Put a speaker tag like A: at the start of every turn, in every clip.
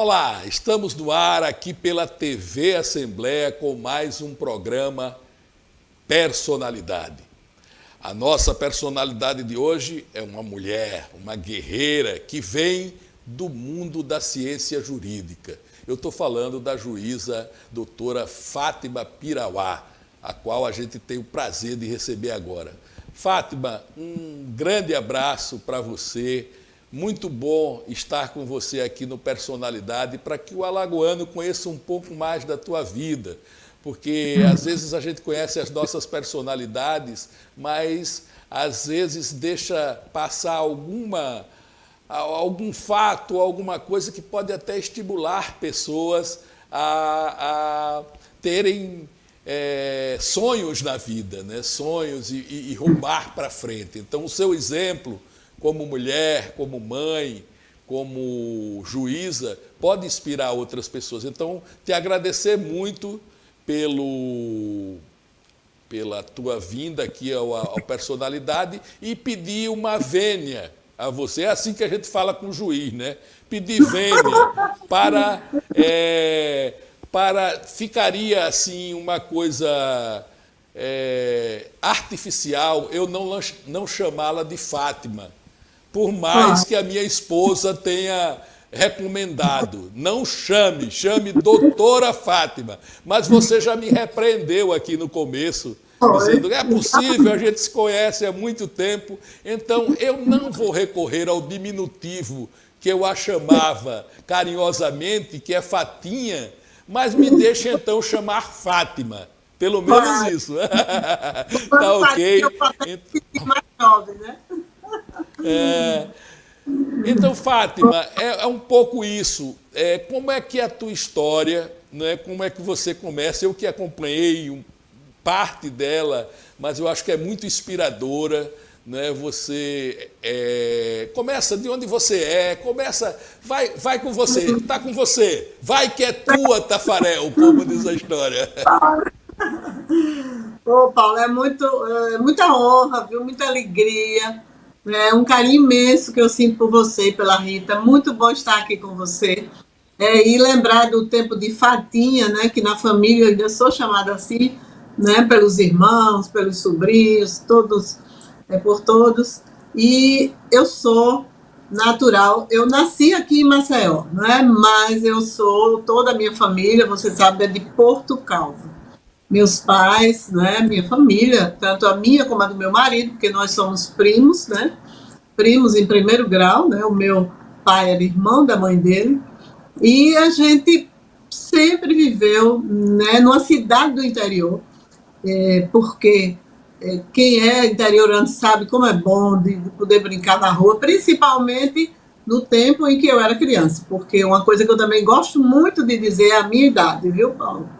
A: Olá, estamos no ar aqui pela TV Assembleia com mais um programa Personalidade. A nossa personalidade de hoje é uma mulher, uma guerreira que vem do mundo da ciência jurídica. Eu estou falando da juíza doutora Fátima Pirauá, a qual a gente tem o prazer de receber agora. Fátima, um grande abraço para você. Muito bom estar com você aqui no Personalidade para que o alagoano conheça um pouco mais da tua vida, porque às vezes a gente conhece as nossas personalidades, mas às vezes deixa passar algum fato, alguma coisa que pode até estimular pessoas a terem sonhos na vida, né? Sonhos e rumar para frente. Então, o seu exemplo como mulher, como mãe, como juíza, pode inspirar outras pessoas. Então, te agradecer muito pela tua vinda aqui ao Personalidade e pedir uma vênia a você. É assim que a gente fala com o juiz, né? Pedir vênia para ficaria assim uma coisa artificial eu não chamá-la de Fátima. Por mais que a minha esposa tenha recomendado, não chame doutora Fátima. Mas você já me repreendeu aqui no começo, dizendo que é possível, a gente se conhece há muito tempo, então eu não vou recorrer ao diminutivo que eu a chamava carinhosamente, que é Fatinha, mas me deixe então chamar Fátima. Pelo menos isso. Tá ok?
B: Mais jovem, né?
A: Então, Fátima, é um pouco isso. Como é que é a tua história, né? Como é que você começa? Eu que acompanhei parte dela, mas eu acho que é muito inspiradora. Né? Você começa de onde você vai com você, está com você. Vai que é tua, Tafarel, como diz a história.
B: Ô, Paulo, muita honra, viu? Muita alegria. Um carinho imenso que eu sinto por você e pela Rita. Muito bom estar aqui com você. E lembrar do tempo de Fatinha, né? Que na família eu ainda sou chamada assim, né? Pelos irmãos, pelos sobrinhos, todos, por todos. E eu sou natural. Eu nasci aqui em Maceió, né? Mas toda a minha família, você sabe, é de Porto Calvo. Meus pais, né, minha família, tanto a minha como a do meu marido, porque nós somos primos, né, primos em primeiro grau, né, o meu pai era irmão da mãe dele, e a gente sempre viveu, né, numa cidade do interior, porque quem é interiorano sabe como é bom de poder brincar na rua, principalmente no tempo em que eu era criança, porque uma coisa que eu também gosto muito de dizer é a minha idade, viu, Paulo?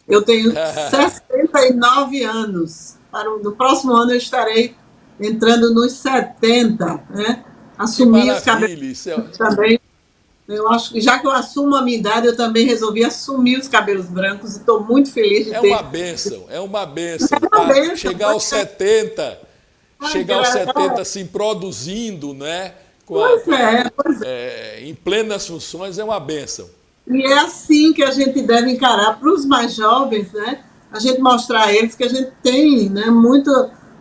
B: Eu tenho 69 anos. No próximo ano eu estarei entrando nos 70, né? Assumi os cabelos também. Eu acho que já que eu assumo a minha idade, eu também resolvi assumir os cabelos brancos e estou muito feliz de ter.
A: É uma bênção. Chegar aos 70, assim, produzindo, né? Em plenas funções, é uma bênção.
B: E é assim que a gente deve encarar para os mais jovens, né? A gente mostrar a eles que a gente tem, né,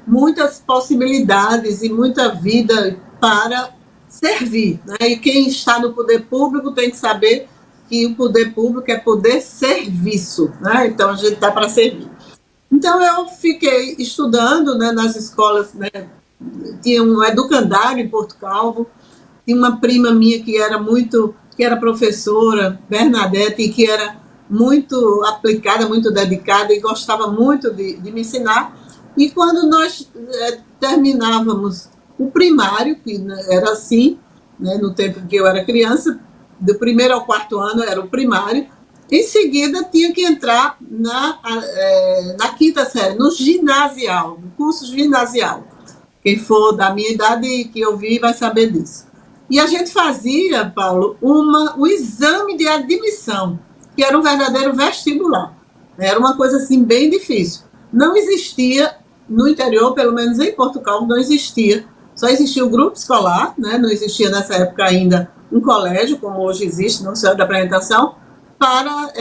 B: muitas possibilidades e muita vida para servir, né? E quem está no poder público tem que saber que o poder público é poder serviço, né? Então a gente está para servir. Então eu fiquei estudando, né, nas escolas, né? Tinha um educandário em Porto Calvo, tinha uma prima minha que era professora, Bernadette, e que era muito aplicada, muito dedicada e gostava muito de me ensinar. E quando nós terminávamos o primário, que era assim, né, no tempo em que eu era criança, do primeiro ao quarto ano era o primário, em seguida tinha que entrar na quinta série, no ginasial, no curso ginasial. Quem for da minha idade que eu vi vai saber disso. E a gente fazia, Paulo, um exame de admissão, que era um verdadeiro vestibular. Era uma coisa assim bem difícil. Não existia no interior, pelo menos em Portugal, não existia. Só existia o grupo escolar, né? Não existia nessa época ainda um colégio, como hoje existe no Centro da Apresentação, para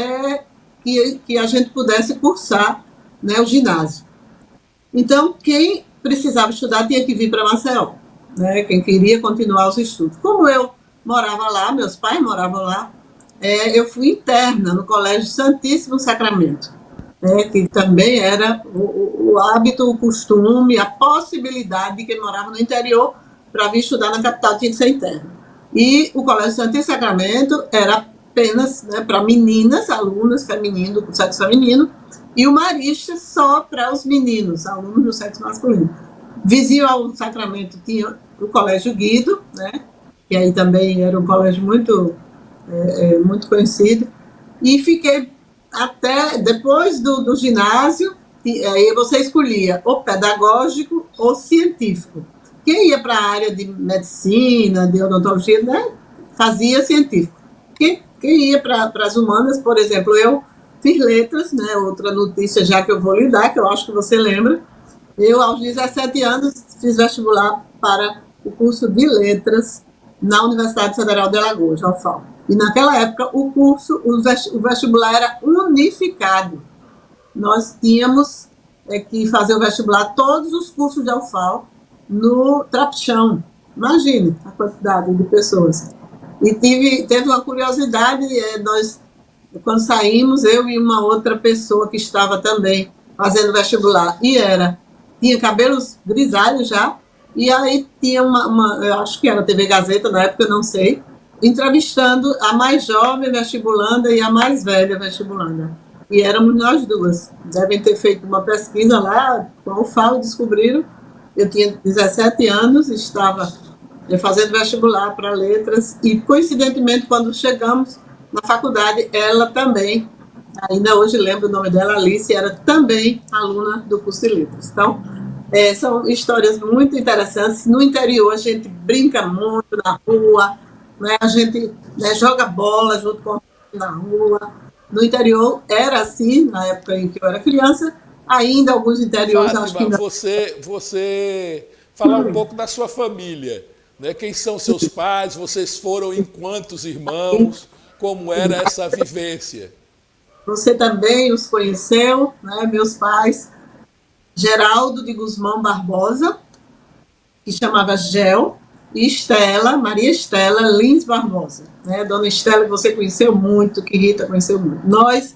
B: que a gente pudesse cursar, né, o ginásio. Então, quem precisava estudar tinha que vir para Maceió, né, quem queria continuar os estudos. Como eu morava lá, meus pais moravam lá, eu fui interna no Colégio Santíssimo Sacramento, que também era o hábito, o costume, a possibilidade de quem morava no interior para vir estudar na capital tinha que ser interna. E o Colégio Santíssimo Sacramento era apenas, né, para meninas, alunas feminino, do sexo feminino, e o Marista só para os meninos, alunos do sexo masculino. Vizinho ao Sacramento tinha o Colégio Guido, né, que aí também era um colégio muito conhecido, e fiquei até depois do ginásio, aí você escolhia ou pedagógico ou científico. Quem ia para a área de medicina, de odontologia, né, fazia científico. Quem ia para as humanas, por exemplo, eu fiz letras, né, outra notícia já que eu vou lhe dar, que eu acho que você lembra, eu aos 17 anos fiz vestibular para o curso de letras na Universidade Federal de Alagoas, na UFAL. E naquela época o vestibular era unificado. Nós tínhamos que fazer o vestibular, todos os cursos de UFAL, no Trapichão. Imagine a quantidade de pessoas. E teve uma curiosidade, nós, quando saímos, eu e uma outra pessoa que estava também fazendo vestibular, tinha cabelos grisalhos já, e aí tinha eu acho que era TV Gazeta, na época eu não sei, entrevistando a mais jovem vestibulanda e a mais velha vestibulanda. E éramos nós duas. Devem ter feito uma pesquisa lá, com a UFAL, descobriram. Eu tinha 17 anos, estava fazendo vestibular para letras, e coincidentemente, quando chegamos na faculdade, ela também, ainda hoje lembro o nome dela, Alice, era também aluna do curso de letras. Então, são histórias muito interessantes. No interior, a gente brinca muito na rua, né? A gente, né, joga bola junto com na rua. No interior era assim, na época em que eu era criança, ainda alguns interiores...
A: Fátima,
B: acho que ainda...
A: você falar um pouco da sua família, né? Quem são seus pais, vocês foram em quantos irmãos, como era essa vivência?
B: Você também os conheceu, né? Meus pais, Geraldo de Guzmão Barbosa, que chamava Gel, e Estela, Maria Estela Lins Barbosa, né? Dona Estela, que você conheceu muito, que Rita conheceu muito. Nós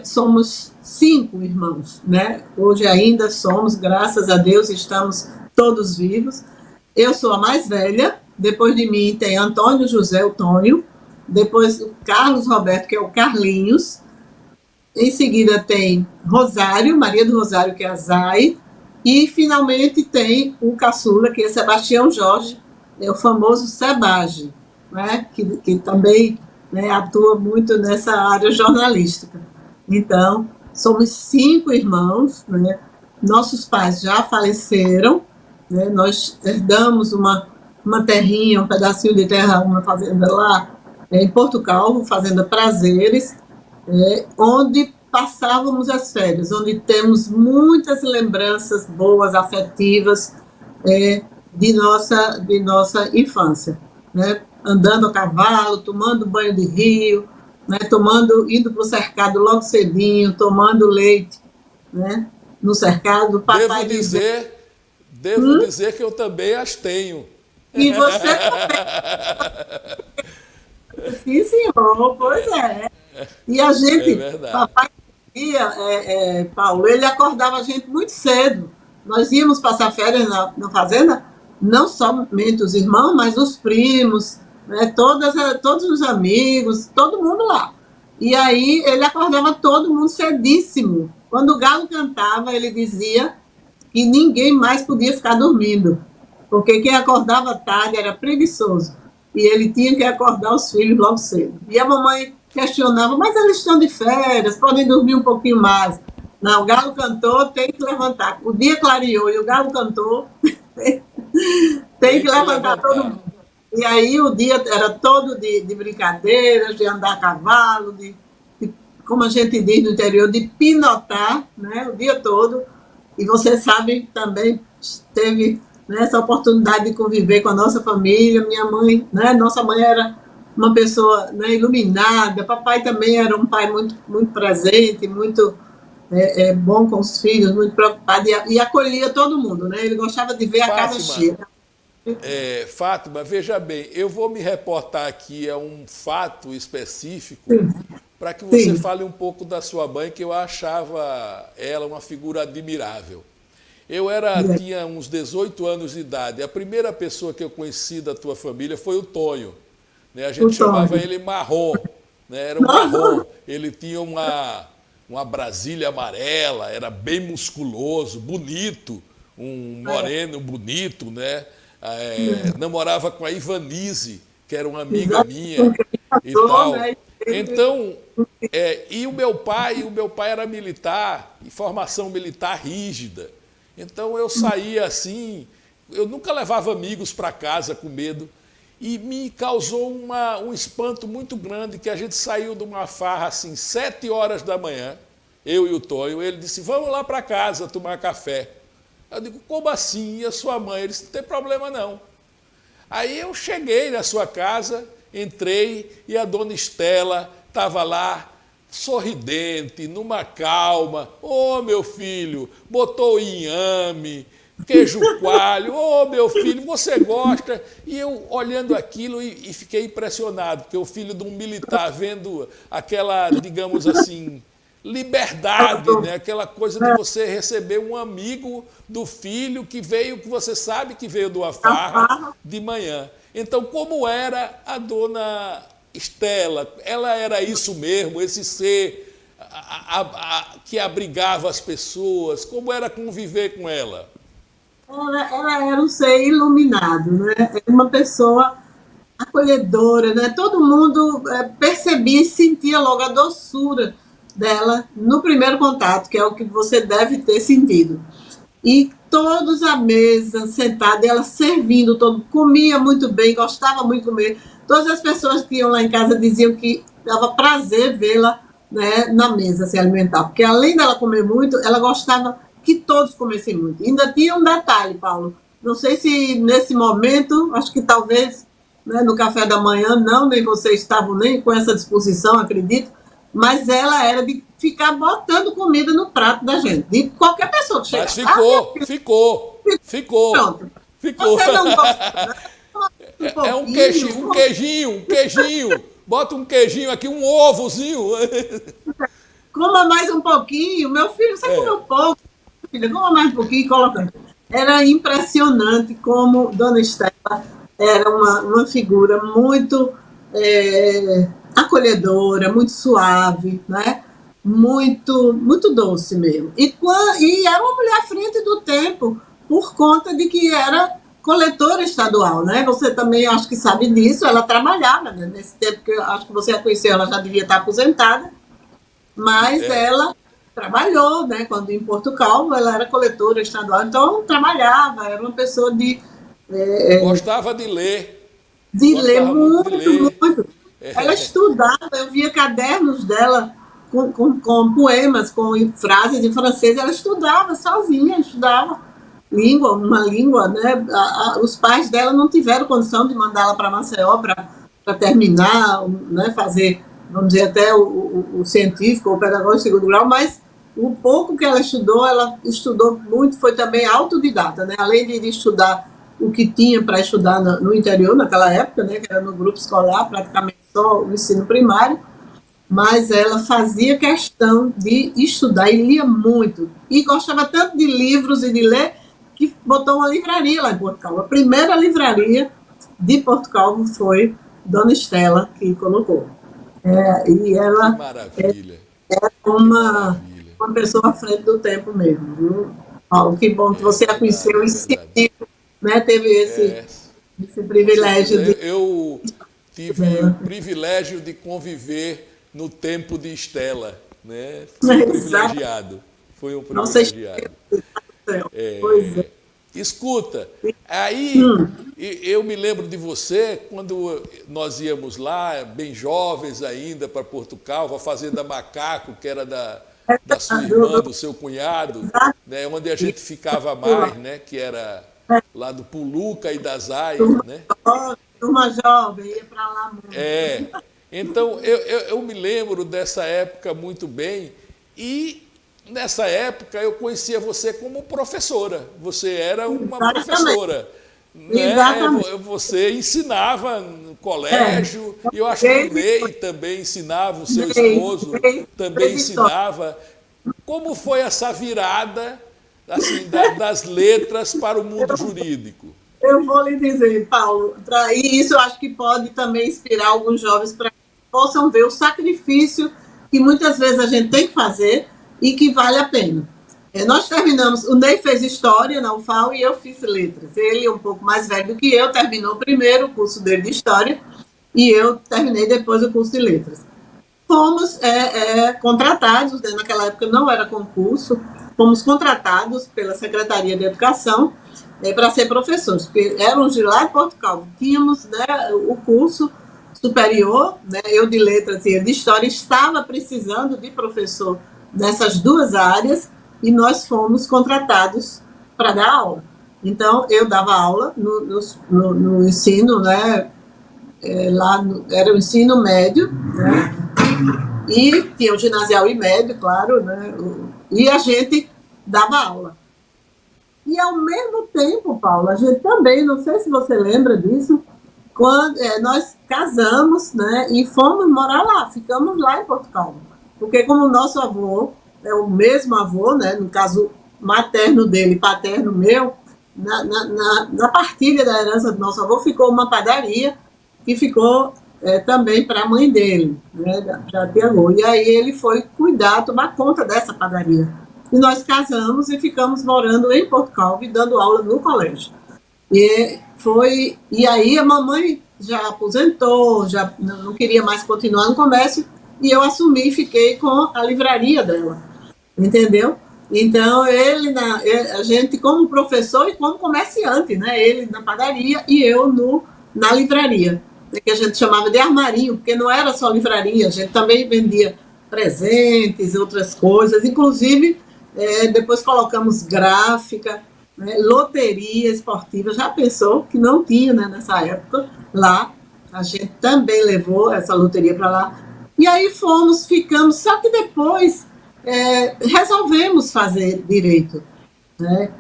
B: somos 5 irmãos, né? Hoje ainda somos, graças a Deus, estamos todos vivos. Eu sou a mais velha, depois de mim tem Antônio José, o Tonho, depois o Carlos Roberto, que é o Carlinhos, em seguida tem Rosário, Maria do Rosário, que é a Zay, e finalmente tem o caçula, que é Sebastião Jorge, o famoso Sebage, né? que também, né, atua muito nessa área jornalística. Então, somos 5 irmãos, né? Nossos pais já faleceram, né? Nós herdamos uma terrinha, um pedacinho de terra, uma fazenda lá em Porto Calvo, Fazenda Prazeres, onde passávamos as férias, onde temos muitas lembranças boas, afetivas, de nossa infância, né? Andando a cavalo, tomando banho de rio, né? Indo para o cercado logo cedinho, tomando leite, né? No cercado.
A: Papai devo dizer que eu também as tenho.
B: E você também. Sim, senhor, pois é. E a gente, papai Paulo, ele acordava a gente muito cedo. Nós íamos passar férias na fazenda, não somente os irmãos, mas os primos, né, todos os amigos, todo mundo lá. E aí ele acordava todo mundo cedíssimo. Quando o galo cantava, ele dizia que ninguém mais podia ficar dormindo, porque quem acordava tarde era preguiçoso. E ele tinha que acordar os filhos logo cedo. E a mamãe questionava, mas eles estão de férias, podem dormir um pouquinho mais. Não, o galo cantou, tem que levantar. O dia clareou e o galo cantou, tem que levantar todo mundo. E aí o dia era todo de brincadeiras, de andar a cavalo, como a gente diz no interior, de pinotar, né, o dia todo. E você sabe, também teve né, essa oportunidade de conviver com a nossa família. Minha mãe, né, nossa mãe era uma pessoa, né, iluminada, papai também era um pai muito, muito presente, muito bom com os filhos, muito preocupado e acolhia todo mundo, né? Ele gostava de ver a casa
A: Fátima,
B: cheia.
A: Fátima, veja bem, eu vou me reportar aqui a um fato específico
B: Sim,
A: para que você
B: sim,
A: fale um pouco da sua mãe, que eu achava ela uma figura admirável. Tinha uns 18 anos de idade. A primeira pessoa que eu conheci da tua família foi o Tonho. Né? A
B: o
A: gente chamava
B: Tony.
A: ele Marrom, né? Era um
B: Nossa,
A: marrom. Ele tinha uma Brasília amarela, era bem musculoso, bonito, um moreno bonito, né? Namorava com a Ivanise, que era uma amiga
B: exato,
A: minha
B: com quem
A: e
B: passou,
A: tal.
B: né?
A: Então, e o meu pai era militar, e formação militar rígida. Então eu saía assim, eu nunca levava amigos para casa com medo. E me causou um espanto muito grande, que a gente saiu de uma farra assim, 7 horas da manhã, eu e o Tonho. Ele disse, vamos lá para casa tomar café. Eu digo, como assim? E a sua mãe? Ele disse, não tem problema não. Aí eu cheguei na sua casa, entrei e a dona Estela estava lá, sorridente, numa calma. Ô, meu filho, botou inhame, queijo coalho. Ô, meu filho, você gosta? E eu olhando aquilo e fiquei impressionado, porque o filho de um militar vendo aquela, digamos assim, liberdade, né? Aquela coisa de você receber um amigo do filho que veio, que você sabe que veio de uma
B: A
A: farra
B: farra,
A: de manhã. Então, como era a dona Estela? Ela era isso mesmo, esse ser que abrigava as pessoas? Como era conviver com ela?
B: ela era um ser iluminado, né? Era uma pessoa acolhedora, né? Todo mundo percebia e sentia logo a doçura dela no primeiro contato, que é o que você deve ter sentido. E todos à mesa, sentados, ela servindo, todo, comia muito bem, gostava muito de comer. Todas as pessoas que iam lá em casa diziam que dava prazer vê-la, né, na mesa se alimentar, porque além dela comer muito, ela gostava que todos comessem muito. E ainda tinha um detalhe, Paulo, não sei se nesse momento, acho que talvez, né, no café da manhã, não, nem vocês estavam nem com essa disposição, acredito, mas ela era de ficar botando comida no prato da gente, de qualquer pessoa que
A: Mas
B: chegasse. Ah,
A: ficou,
B: pronto.
A: ficou.
B: Você não gosta, né? Um
A: É um
B: pouquinho,
A: queijinho. Bota um queijinho aqui, um ovozinho.
B: coma mais um pouquinho. Meu filho, você comeu pouco, filha, coma mais um pouquinho e coloca. Era impressionante como Dona Estela era uma figura muito acolhedora, muito suave, né? Muito doce mesmo. E era uma mulher à frente do tempo, por conta de que era coletora estadual, né? Você também acho que sabe disso, ela trabalhava, né? Nesse tempo que eu acho que você a conheceu, ela já devia estar aposentada, mas
A: É,
B: ela trabalhou, né? Quando em Portugal, ela era coletora estadual, então trabalhava, era uma pessoa
A: gostava de ler.
B: de ler
A: Gostava muito de
B: muito,
A: ler.
B: muito. Ela estudava, eu via cadernos dela com poemas, com frases em francês, ela estudava sozinha, estudava uma língua, né? Os pais dela não tiveram condição de mandá-la para Maceió para terminar, né? Fazer, vamos dizer, até o científico, o pedagógico de segundo grau, mas o pouco que ela estudou muito, foi também autodidata, né? Além de estudar o que tinha para estudar no interior naquela época, né? Que era no grupo escolar, praticamente só o ensino primário, mas ela fazia questão de estudar e lia muito. E gostava tanto de livros e de ler que botou uma livraria lá em Portugal. A primeira livraria de Portugal foi Dona Estela que colocou. E
A: Que
B: ela
A: maravilha.
B: é
A: Que maravilha.
B: uma pessoa à frente do tempo mesmo. Viu? Paulo, que bom que
A: É
B: você a
A: verdade,
B: conheceu
A: é
B: e
A: verdade.
B: sentiu, né? Teve
A: É,
B: esse
A: com certeza.
B: privilégio de
A: Eu tive o
B: dela.
A: privilégio de conviver no tempo de Estela, né? Fui um
B: Exato.
A: privilegiado. Fui um
B: Nossa,
A: privilegiado.
B: pois é.
A: Escuta, aí eu me lembro de você quando nós íamos lá, bem jovens ainda, para Portugal, a Fazenda Macaco, que era da sua irmã, do seu cunhado, né, onde a gente ficava mais, né, que era lá do Puluca e das Aias, né?
B: Turma jovem, ia para lá muito.
A: Então, eu me lembro dessa época muito bem e nessa época eu conhecia você como professora. Você era uma professora. Né? Você ensinava no colégio, e eu acho que o Ney também ensinava, o seu esposo também ensinava. Como foi essa virada assim, das letras para o mundo jurídico?
B: Eu vou lhe dizer, Paulo, e isso eu acho que pode também inspirar alguns jovens para que possam ver o sacrifício que muitas vezes a gente tem que fazer e que vale a pena. Nós terminamos, o Ney fez História na UFAL e eu fiz Letras. Ele é um pouco mais velho do que eu, terminou primeiro o curso dele de História e eu terminei depois o curso de Letras. Fomos contratados, né, naquela época não era concurso, fomos contratados pela Secretaria de Educação para ser professores, porque éramos de lá de Portugal. Tínhamos, né, o curso superior, né, eu de Letras e ele de História, estava precisando de professor nessas duas áreas e nós fomos contratados para dar aula. Então, eu dava aula no ensino, né, era o ensino médio, né, e tinha o ginasial e médio, claro, né, e a gente dava aula. E, ao mesmo tempo, Paulo, a gente também, não sei se você lembra disso, quando nós casamos, né, e fomos morar lá, ficamos lá em Portugal. Porque como o nosso avô é o mesmo avô, né, no caso materno dele, paterno meu, na partilha da herança do nosso avô ficou uma padaria que ficou também para a mãe dele, né, para a tia avô. E aí ele foi cuidar, tomar conta dessa padaria. E nós casamos e ficamos morando em Portugal e dando aula no colégio. E aí a mamãe já aposentou, já não queria mais continuar no comércio, e eu assumi e fiquei com a livraria dela, entendeu? Então, a gente como professor e como comerciante, né? Ele na padaria e eu na livraria, que a gente chamava de armarinho, porque não era só livraria, a gente também vendia presentes, outras coisas, inclusive depois colocamos gráfica, né, loteria esportiva, já pensou que não tinha, né, nessa época, lá, a gente também levou essa loteria para lá, e aí ficamos, só que depois resolvemos fazer direito, né?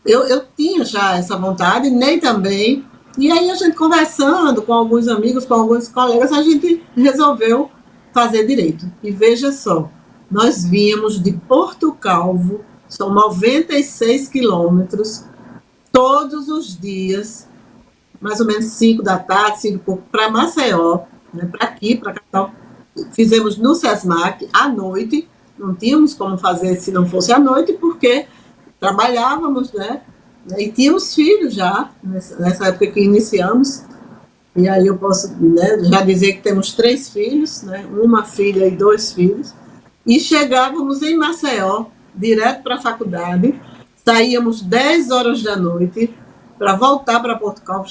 B: Eu tinha já essa vontade, Ney também, e aí a gente conversando com alguns amigos, com alguns colegas, a gente resolveu fazer direito, e veja só, nós vínhamos de Porto Calvo, são 96 quilômetros, todos os dias, mais ou menos 5 da tarde, 5 e pouco, para Maceió, né, para aqui, para a capital. Fizemos no SESMAC, à noite, não tínhamos como fazer se não fosse à noite, porque trabalhávamos, né, e tínhamos filhos já, nessa época que iniciamos, e aí eu posso, né, já dizer que temos 3 filhos, né, uma filha e 2 filhos, e chegávamos em Maceió, direto para a faculdade, saíamos 10 horas da noite para voltar para Portugal,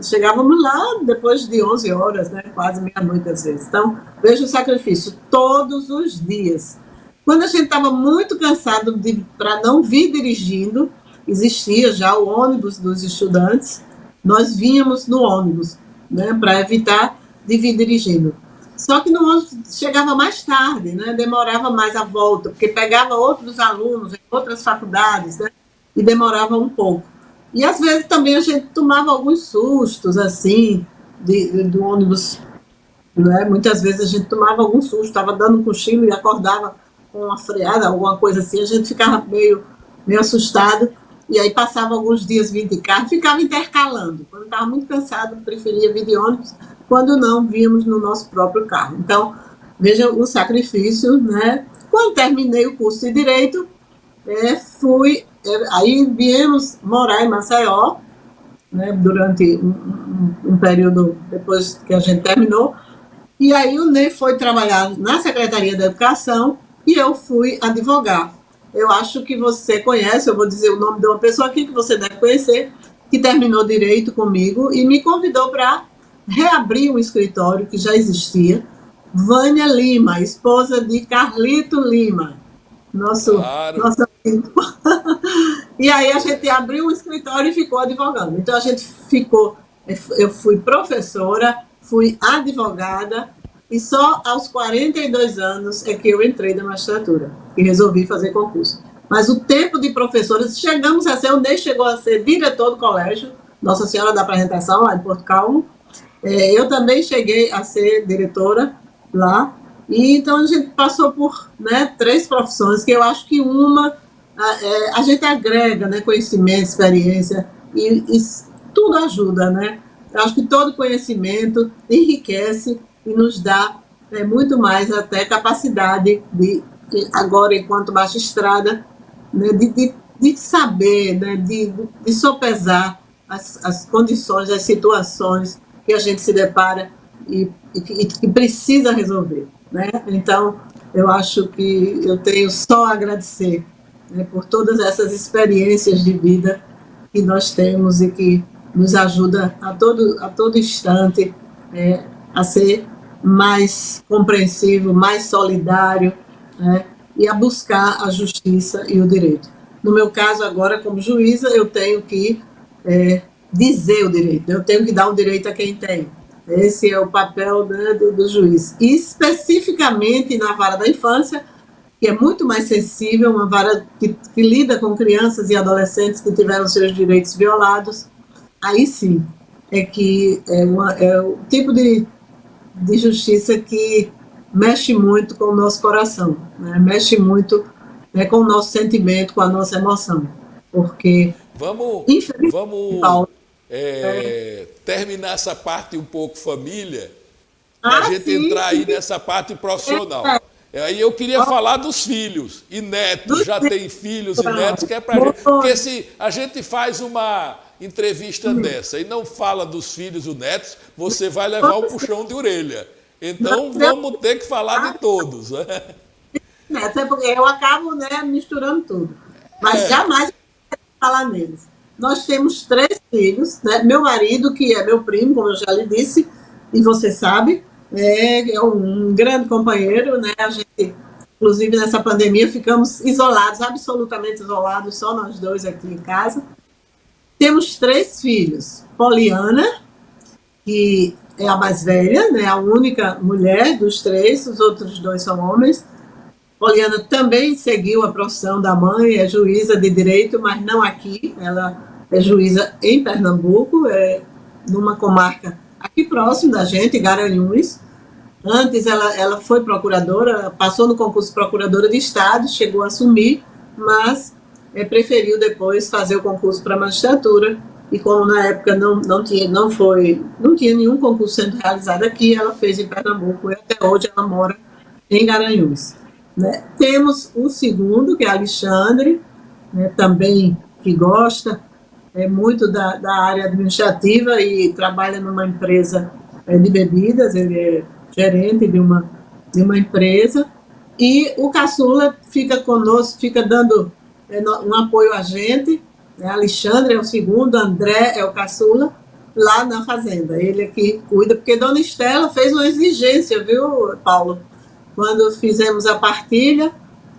B: chegávamos lá depois de 11 horas, né, quase meia-noite às vezes. Então, veja o sacrifício, todos os dias. Quando a gente estava muito cansado para não vir dirigindo, existia já o ônibus dos estudantes, nós vínhamos no ônibus, né, para evitar de vir dirigindo. Só que no ônibus chegava mais tarde, né? Demorava mais a volta, porque pegava outros alunos em outras faculdades, né? E demorava um pouco. E às vezes também a gente tomava alguns sustos, assim, do ônibus, né? Muitas vezes a gente tomava algum susto, estava dando um cochilo e acordava com uma freada, alguma coisa assim, a gente ficava meio assustado, e aí passava alguns dias vindo de carro, ficava intercalando. Quando estava muito cansado, preferia vir de ônibus, quando não, víamos no nosso próprio carro. Então, veja o sacrifício, né? Quando terminei o curso de Direito, aí viemos morar em Maceió, né, durante um período depois que a gente terminou, e aí o Ney foi trabalhar na Secretaria da Educação e eu fui advogar. Eu acho que você conhece, eu vou dizer o nome de uma pessoa aqui que você deve conhecer, que terminou Direito comigo e me convidou para reabrir um escritório que já existia, Vânia Lima, esposa de Carlito Lima, nosso,
A: Claro.
B: nosso amigo. E aí a gente abriu um escritório e ficou advogando. Então a gente ficou, eu fui professora, fui advogada, e só aos 42 anos é que eu entrei na magistratura e resolvi fazer concurso. Mas o tempo de professora, chegamos a ser, o Ney chegou a ser diretor do colégio, Nossa Senhora da Apresentação, lá em Porto Calmo. Eu também cheguei a ser diretora lá. E então a gente passou por, né, 3 profissões, que eu acho que uma a gente agrega, né, conhecimento, experiência, e tudo ajuda, né? Eu acho que todo conhecimento enriquece e nos dá muito mais até capacidade de, agora enquanto magistrada, né, de saber, né, de sopesar as condições, as situações que a gente se depara e precisa resolver, né? Então, eu acho que eu tenho só a agradecer, né, por todas essas experiências de vida que nós temos e que nos ajuda a todo instante a ser mais compreensivo, mais solidário, né, e a buscar a justiça e o direito. No meu caso, agora, como juíza, eu tenho que dizer o direito, eu tenho que dar o direito a quem tem. Esse é o papel, né, do juiz. E especificamente na vara da infância, que é muito mais sensível, uma vara que lida com crianças e adolescentes que tiveram seus direitos violados, aí sim é que é o tipo de justiça que mexe muito com o nosso coração, né? Mexe muito, né, com o nosso sentimento, com a nossa emoção. Porque,
A: Vamos,
B: infelizmente,
A: vamos
B: Paulo,
A: terminar essa parte um pouco família, para a gente
B: sim,
A: entrar aí
B: sim,
A: nessa parte profissional. Aí eu queria falar dos filhos e netos.
B: do
A: Já tem filhos e netos, que é para gente. Porque se a gente faz uma entrevista dessa e não fala dos filhos e netos, você vai levar um puxão de orelha. Então vamos ter que falar de todos.
B: Até porque eu acabo, né, misturando tudo. Mas jamais falar neles. Nós temos 3 filhos, né? Meu marido, que é meu primo, como eu já lhe disse, e você sabe, é um grande companheiro, né? A gente, inclusive nessa pandemia, ficamos isolados, absolutamente isolados, só nós 2 aqui em casa. Temos 3 filhos. Poliana, que é a mais velha, né? A única mulher dos 3, os outros 2 são homens. Poliana também seguiu a profissão da mãe, é juíza de direito, mas não aqui, ela é juíza em Pernambuco, numa comarca aqui próximo da gente, Garanhuns. Antes ela foi procuradora, passou no concurso de procuradora de Estado, chegou a assumir, mas preferiu depois fazer o concurso para a magistratura, e como na época não tinha nenhum concurso sendo realizado aqui, ela fez em Pernambuco, e até hoje ela mora em Garanhuns. Né? Temos um segundo, que é Alexandre, né, também que gosta muito da área administrativa e trabalha numa empresa de bebidas, ele é gerente de uma empresa, e o caçula fica conosco, fica dando um apoio a gente, né? Alexandre é o segundo, André é o caçula, lá na fazenda, ele é que cuida, porque Dona Estela fez uma exigência, viu, Paulo? Quando fizemos a partilha,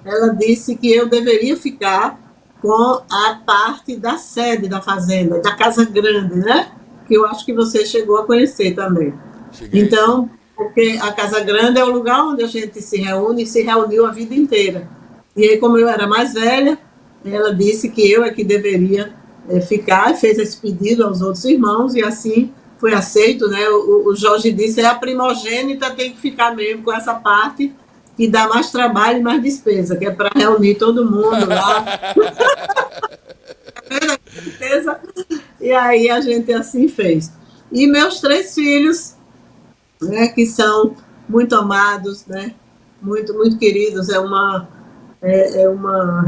B: ela disse que eu deveria ficar com a parte da sede da fazenda, da Casa Grande, né? Que eu acho que você chegou a conhecer também.
A: Cheguei.
B: Então, porque a Casa Grande é o lugar onde a gente se reúne e se reuniu a vida inteira. E aí, como eu era mais velha, ela disse que eu é que deveria ficar, fez esse pedido aos outros irmãos, e assim foi aceito, né? O Jorge disse, a primogênita tem que ficar mesmo com essa parte que dá mais trabalho e mais despesa, que é para reunir todo mundo lá. E aí a gente assim fez. E meus 3 filhos, né, que são muito amados, né, muito queridos, é uma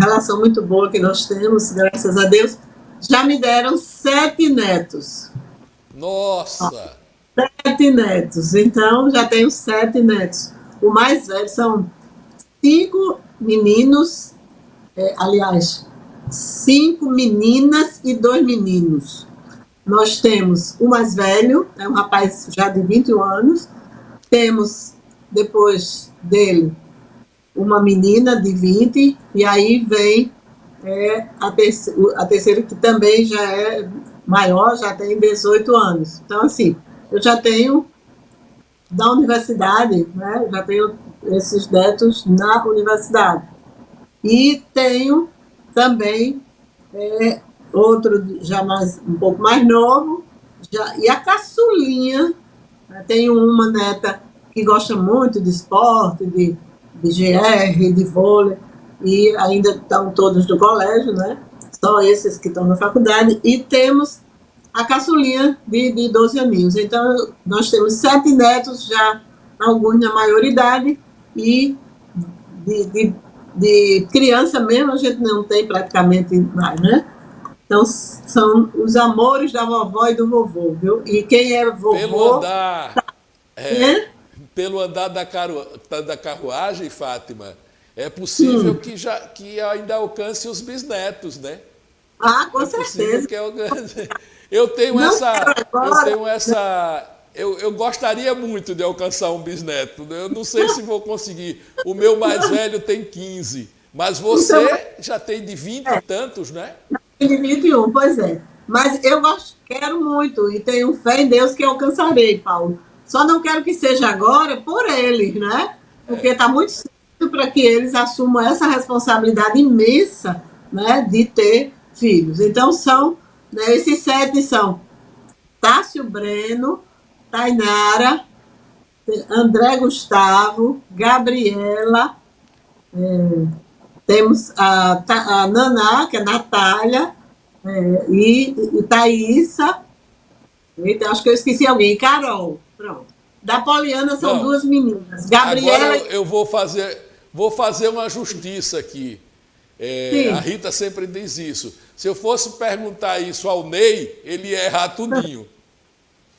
B: relação muito boa que nós temos, graças a Deus. Já me deram 7 netos.
A: Nossa!
B: 7 netos, então já tenho 7 netos. O mais velho são 5 meninos, aliás, 5 meninas e 2 meninos. Nós temos o mais velho, é um rapaz já de 21 anos, temos depois dele uma menina de 20, e aí vem a terceira, que também já é maior, já tem 18 anos. Então, assim, eu já tenho da universidade, né? Já tenho esses netos na universidade. E tenho também outro já um pouco mais novo, e a caçulinha, né? Tenho uma neta que gosta muito de esporte, de GR, de vôlei, e ainda estão todos do colégio, né? Só esses que estão na faculdade, e temos a caçulinha de 12 aninhos. Então, nós temos 7 netos, já alguns na maioridade, e de criança mesmo a gente não tem praticamente mais, né? Então, são os amores da vovó e do vovô, viu? E quem é vovô...
A: Pelo andar, pelo andar da carruagem, Fátima, é possível que ainda alcance os bisnetos, né?
B: Ah, com certeza.
A: Eu tenho eu gostaria muito de alcançar um bisneto. Eu não sei se vou conseguir. O meu mais velho tem 15, mas você então, já tem de 20 e tantos, né?
B: De 21, pois é. Mas eu quero muito e tenho fé em Deus que alcançarei, Paulo. Só não quero que seja agora por eles, né? Porque está muito cedo para que eles assumam essa responsabilidade imensa, né, de ter filhos. Então, né, esses 7 são Tássio Breno, Tainara, André Gustavo, Gabriela, temos a Naná, que é Natália, e Thaísa, então, acho que eu esqueci alguém, e Carol, pronto. Da Poliana são 2 meninas, Gabriela...
A: Agora eu vou fazer uma justiça aqui. A Rita sempre diz isso. Se eu fosse perguntar isso ao Ney, ele ia errar tudinho.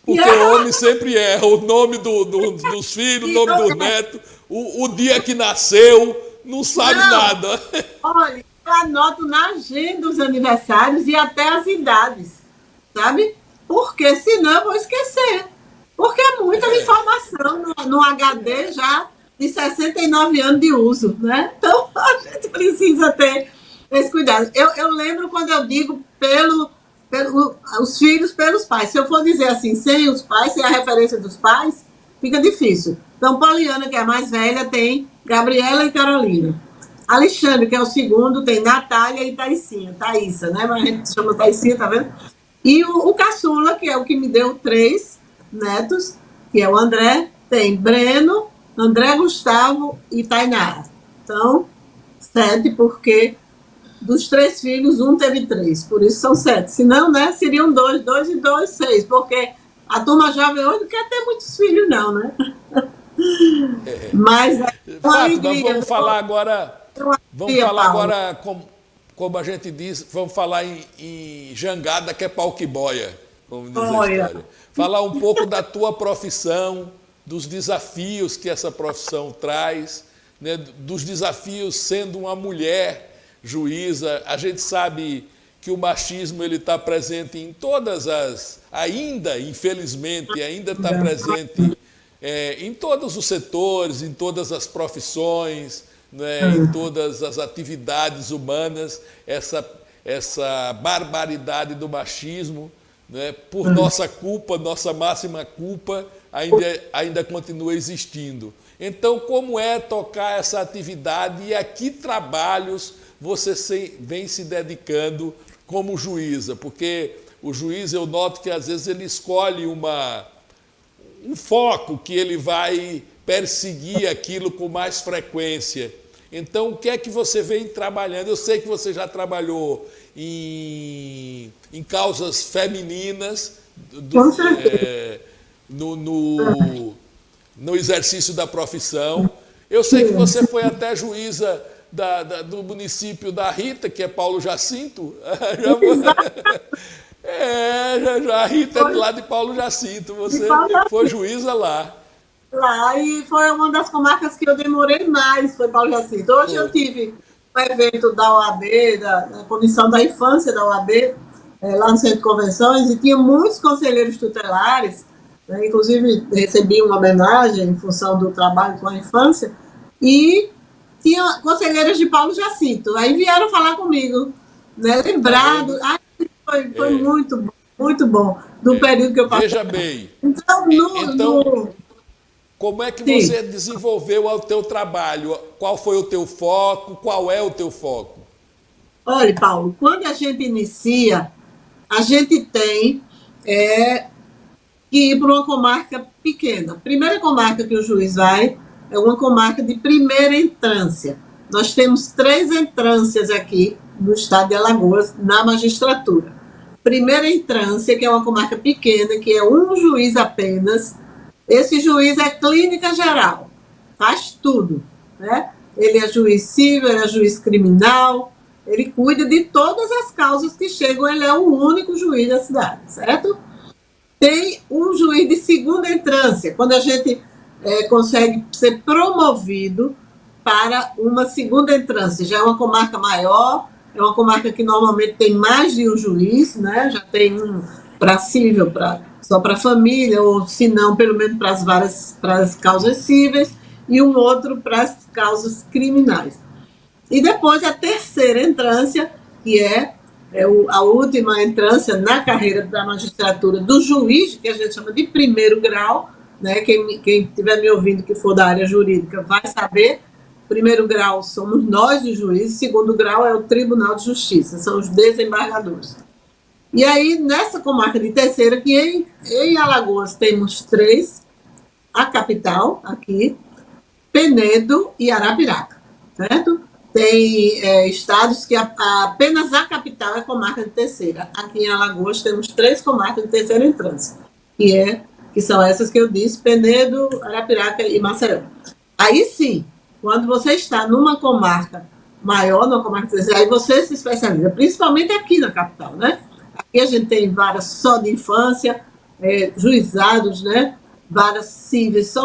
A: Porque o homem sempre erra o nome dos filhos, o nome dos netos, o dia que nasceu, não sabe nada.
B: Olha, eu anoto na agenda os aniversários e até as idades, sabe? Porque senão eu vou esquecer. Porque é muita informação no HD já de 69 anos de uso, né? Então, a gente precisa ter esse cuidado. Eu lembro quando eu digo os filhos pelos pais. Se eu for dizer assim, sem os pais, sem a referência dos pais, fica difícil. Então, Poliana, que é a mais velha, tem Gabriela e Carolina. Alexandre, que é o segundo, tem Natália e Thaísa, né? Mas a gente chama Thaísa, tá vendo? E o caçula, que é o que me deu 3 netos, que é o André, tem Breno, André Gustavo e Tainara. Então, 7, porque dos 3 filhos, um teve 3, por isso são 7. Senão, né, seriam 2 e 2, 6, porque a turma jovem hoje não quer ter muitos filhos, não, né? Mas
A: Fátima, vamos falar agora, como a gente diz, vamos falar em jangada, que é pau que boia, como diz a história. Falar um pouco da tua profissão, dos desafios que essa profissão traz, né, dos desafios sendo uma mulher juíza. A gente sabe que o machismo está presente em todas infelizmente, ainda está presente em todos os setores, em todas as profissões, né, em todas as atividades humanas, essa barbaridade do machismo, né, por nossa culpa, nossa máxima culpa, ainda continua existindo. Então, como é tocar essa atividade e a que trabalhos você vem se dedicando como juíza? Porque o juiz, eu noto que às vezes ele escolhe um foco que ele vai perseguir aquilo com mais frequência. Então, o que é que você vem trabalhando? Eu sei que você já trabalhou em causas femininas no exercício da profissão. Eu sei que você foi até juíza do município da Rita, que é Paulo Jacinto. A Rita é de lá de Paulo Jacinto. Você foi juíza lá.
B: Lá, e foi uma das comarcas que eu demorei mais, foi Paulo Jacinto. Hoje eu tive um evento da OAB, da Comissão da Infância da OAB, lá no Centro de Convenções, e tinha muitos conselheiros tutelares, né, inclusive recebi uma homenagem em função do trabalho com a infância, e tinha conselheiras de Paulo Jacinto, aí vieram falar comigo, né?
A: Tá
B: Lembrado,
A: vendo?
B: ai, foi muito bom, do período que eu passei.
A: Veja bem,
B: Então,
A: então, como é que
B: sim,
A: você desenvolveu o teu trabalho? Qual foi o teu foco? Qual é o teu foco?
B: olha, Paulo, quando a gente inicia, a gente tem é, que ir para uma comarca pequena. A primeira comarca que o juiz vai é uma comarca de primeira entrância. Nós temos 3 entrâncias aqui no estado de Alagoas, na magistratura. Primeira entrância, que é uma comarca pequena, que é um juiz apenas. Esse juiz é clínica geral, faz tudo, né? Ele é juiz civil, ele é juiz criminal, ele cuida de todas as causas que chegam, ele é o único juiz da cidade, certo? Tem um juiz de segunda entrância, quando a gente consegue ser promovido para uma segunda entrância. Já é uma comarca maior, é uma comarca que normalmente tem mais de um juiz, né? Já tem um para cível, só para a família, ou se não, pelo menos para as causas cíveis, e um outro para as causas criminais. E depois a terceira entrância, que a última entrância na carreira da magistratura do juiz, que a gente chama de primeiro grau, né? Quem estiver me ouvindo que for da área jurídica vai saber. Primeiro grau somos nós, os juízes, segundo grau é o Tribunal de Justiça, são os desembargadores. E aí, nessa comarca de terceira, que em Alagoas temos 3, a capital, aqui, Penedo e Arapiraca, certo? Tem estados que apenas a capital é comarca de terceira. Aqui em Alagoas temos 3 comarcas de terceira entrância, que são essas que eu disse, Penedo, Arapiraca e Maceió. Aí sim, quando você está numa comarca maior, numa comarca de terceira, aí você se especializa, principalmente aqui na capital, né? Aqui a gente tem varas só de infância, juizados, né? Varas cíveis,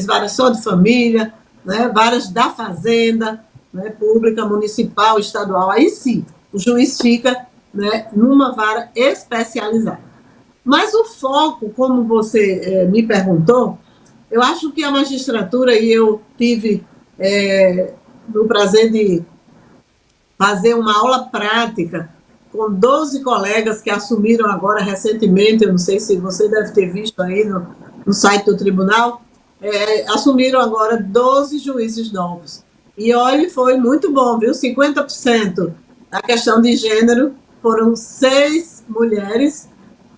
B: varas só de família, né? Varas da fazenda, né? Pública, municipal, estadual. Aí sim, o juiz fica, né, numa vara especializada. Mas o foco, como você me perguntou, eu acho que a magistratura, e eu tive o prazer de fazer uma aula prática com 12 colegas que assumiram agora recentemente, eu não sei se você deve ter visto aí no site do tribunal, assumiram agora 12 juízes novos. E olha, foi muito bom, viu? 50% da questão de gênero, foram 6 mulheres,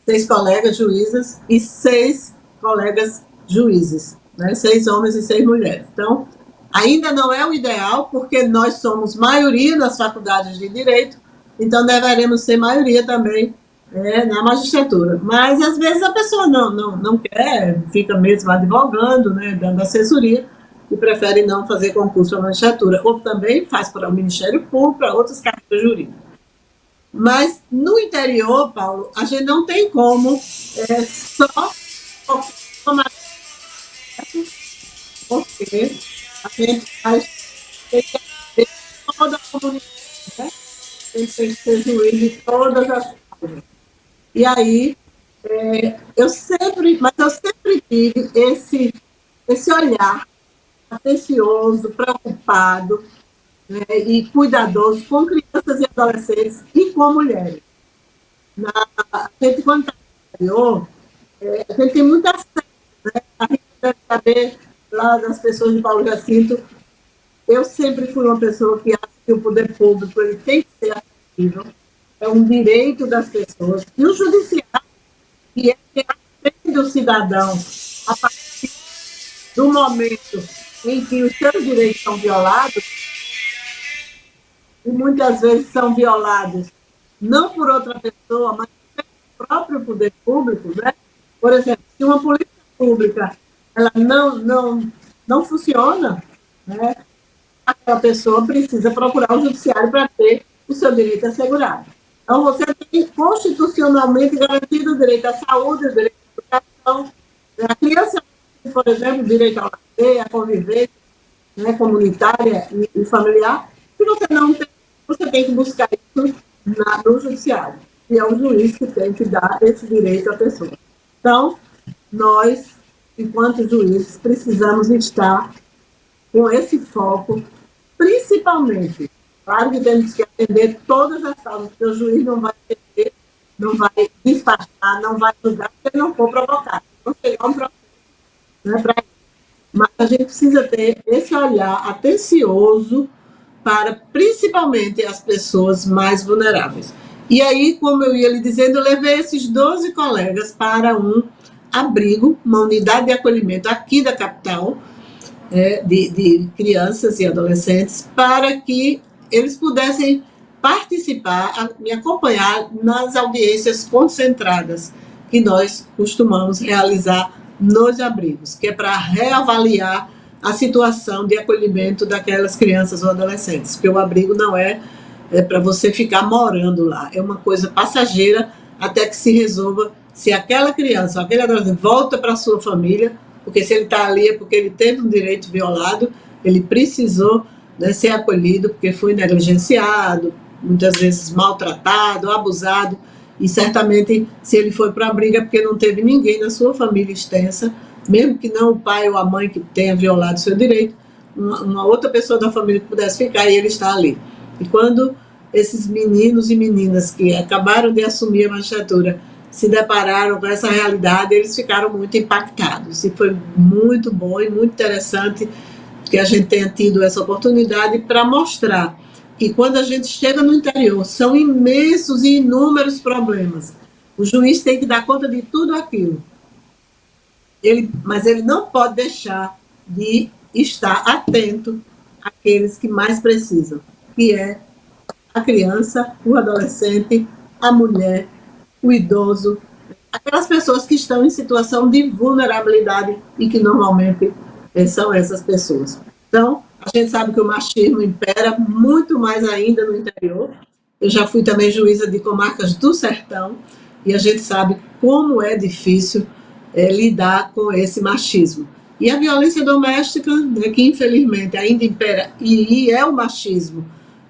B: 6 colegas juízas e 6 colegas juízes, né? 6 homens e 6 mulheres. Então, ainda não é o ideal, porque nós somos maioria nas faculdades de direito, então deveremos ser maioria também na magistratura. Mas às vezes a pessoa não quer, fica mesmo advogando, né, dando assessoria, e prefere não fazer concurso para a magistratura, ou também faz para o Ministério Público, para outras carreiras jurídicas. Mas no interior, Paulo, a gente não tem como só tomar, porque a gente faz toda a comunidade, né? Tem que ser juiz de todas as coisas. E aí, mas eu sempre tive esse olhar atencioso, preocupado, né, e cuidadoso com crianças e adolescentes e com mulheres. A gente, quando está no interior, a gente tem muita acesso, né? A gente deve saber lá das pessoas de Paulo Jacinto. Eu sempre fui uma pessoa que acha que o poder público ele tem que ser acessível, é um direito das pessoas. E o judiciário, que é que atende o cidadão a partir do momento em que os seus direitos são violados, e muitas vezes são violados não por outra pessoa, mas pelo próprio poder público, né? Por exemplo, se uma política pública ela não funciona, né? Aquela pessoa precisa procurar o judiciário para ter o seu direito assegurado. Então, você tem constitucionalmente garantido o direito à saúde, o direito à educação. A criança, por exemplo, o direito ao lazer, à convivência, né, comunitária e familiar. Se você não tem, você tem que buscar isso no judiciário. E é o juiz que tem que dar esse direito à pessoa. Então, nós, enquanto juízes, precisamos estar com esse foco principalmente, claro que temos que atender todas as causas, porque o juiz não vai atender, não vai despachar, não vai julgar se ele não for provocar. Não chegar um processo, né, para. Mas a gente precisa ter esse olhar atencioso para principalmente as pessoas mais vulneráveis. E aí, como eu ia lhe dizendo, eu levei esses 12 colegas para um abrigo, uma unidade de acolhimento aqui da capital, de crianças e adolescentes, para que eles pudessem participar, me acompanhar nas audiências concentradas que nós costumamos realizar nos abrigos, que é para reavaliar a situação de acolhimento daquelas crianças ou adolescentes, porque o abrigo não é para você ficar morando lá, é uma coisa passageira até que se resolva se aquela criança ou aquele adolescente volta para a sua família, porque se ele está ali é porque ele teve um direito violado, ele precisou, né, ser acolhido porque foi negligenciado, muitas vezes maltratado, abusado, e certamente se ele foi para a briga é porque não teve ninguém na sua família extensa, mesmo que não o pai ou a mãe que tenha violado seu direito, uma outra pessoa da família que pudesse ficar e ele está ali. E quando esses meninos e meninas que acabaram de assumir a magistratura se depararam com essa realidade, eles ficaram muito impactados. E foi muito bom e muito interessante que a gente tenha tido essa oportunidade para mostrar que quando a gente chega no interior, são imensos e inúmeros problemas. O juiz tem que dar conta de tudo aquilo. Mas ele não pode deixar de estar atento àqueles que mais precisam, que é a criança, o adolescente, a mulher, o idoso, aquelas pessoas que estão em situação de vulnerabilidade e que normalmente são essas pessoas. Então, a gente sabe que o machismo impera muito mais ainda no interior. Eu já fui também juíza de comarcas do sertão e a gente sabe como é difícil lidar com esse machismo. E a violência doméstica, né, que infelizmente ainda impera, e é o machismo,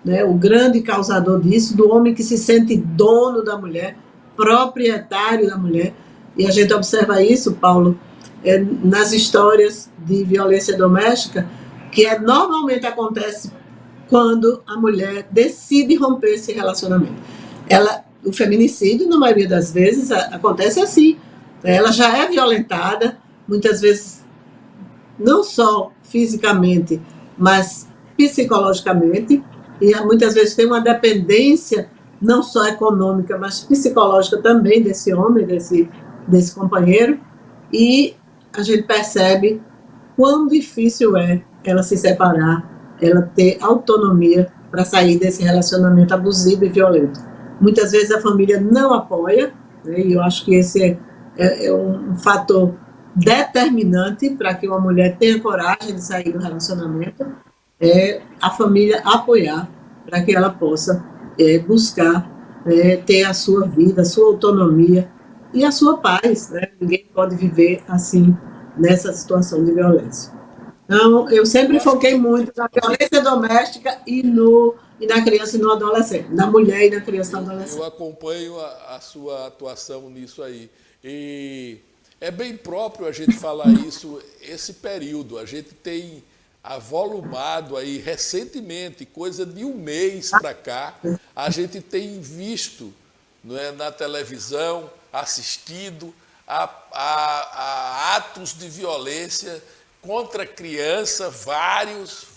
B: né, o grande causador disso, do homem que se sente dono da mulher, proprietário da mulher, e a gente observa isso, Paulo, nas histórias de violência doméstica, que normalmente acontece quando a mulher decide romper esse relacionamento. O feminicídio, na maioria das vezes, acontece assim. Ela já é violentada, muitas vezes não só fisicamente, mas psicologicamente, e muitas vezes tem uma dependência não só econômica, mas psicológica também desse homem, desse companheiro, e a gente percebe quão difícil é ela se separar, ela ter autonomia para sair desse relacionamento abusivo e violento. Muitas vezes a família não apoia, né, e eu acho que esse é um fator determinante para que uma mulher tenha coragem de sair do relacionamento, é a família apoiar para que ela possa buscar ter a sua vida, a sua autonomia e a sua paz, né? Ninguém pode viver assim, nessa situação de violência. Então, eu sempre foquei muito na violência doméstica e na criança e no adolescente, na mulher e na criança e no adolescente.
A: Eu acompanho a sua atuação nisso aí. E é bem próprio a gente falar isso, esse período. A gente tem avolumado aí recentemente, coisa de um mês para cá, a gente tem visto, não é, na televisão, assistido a atos de violência contra criança, vários,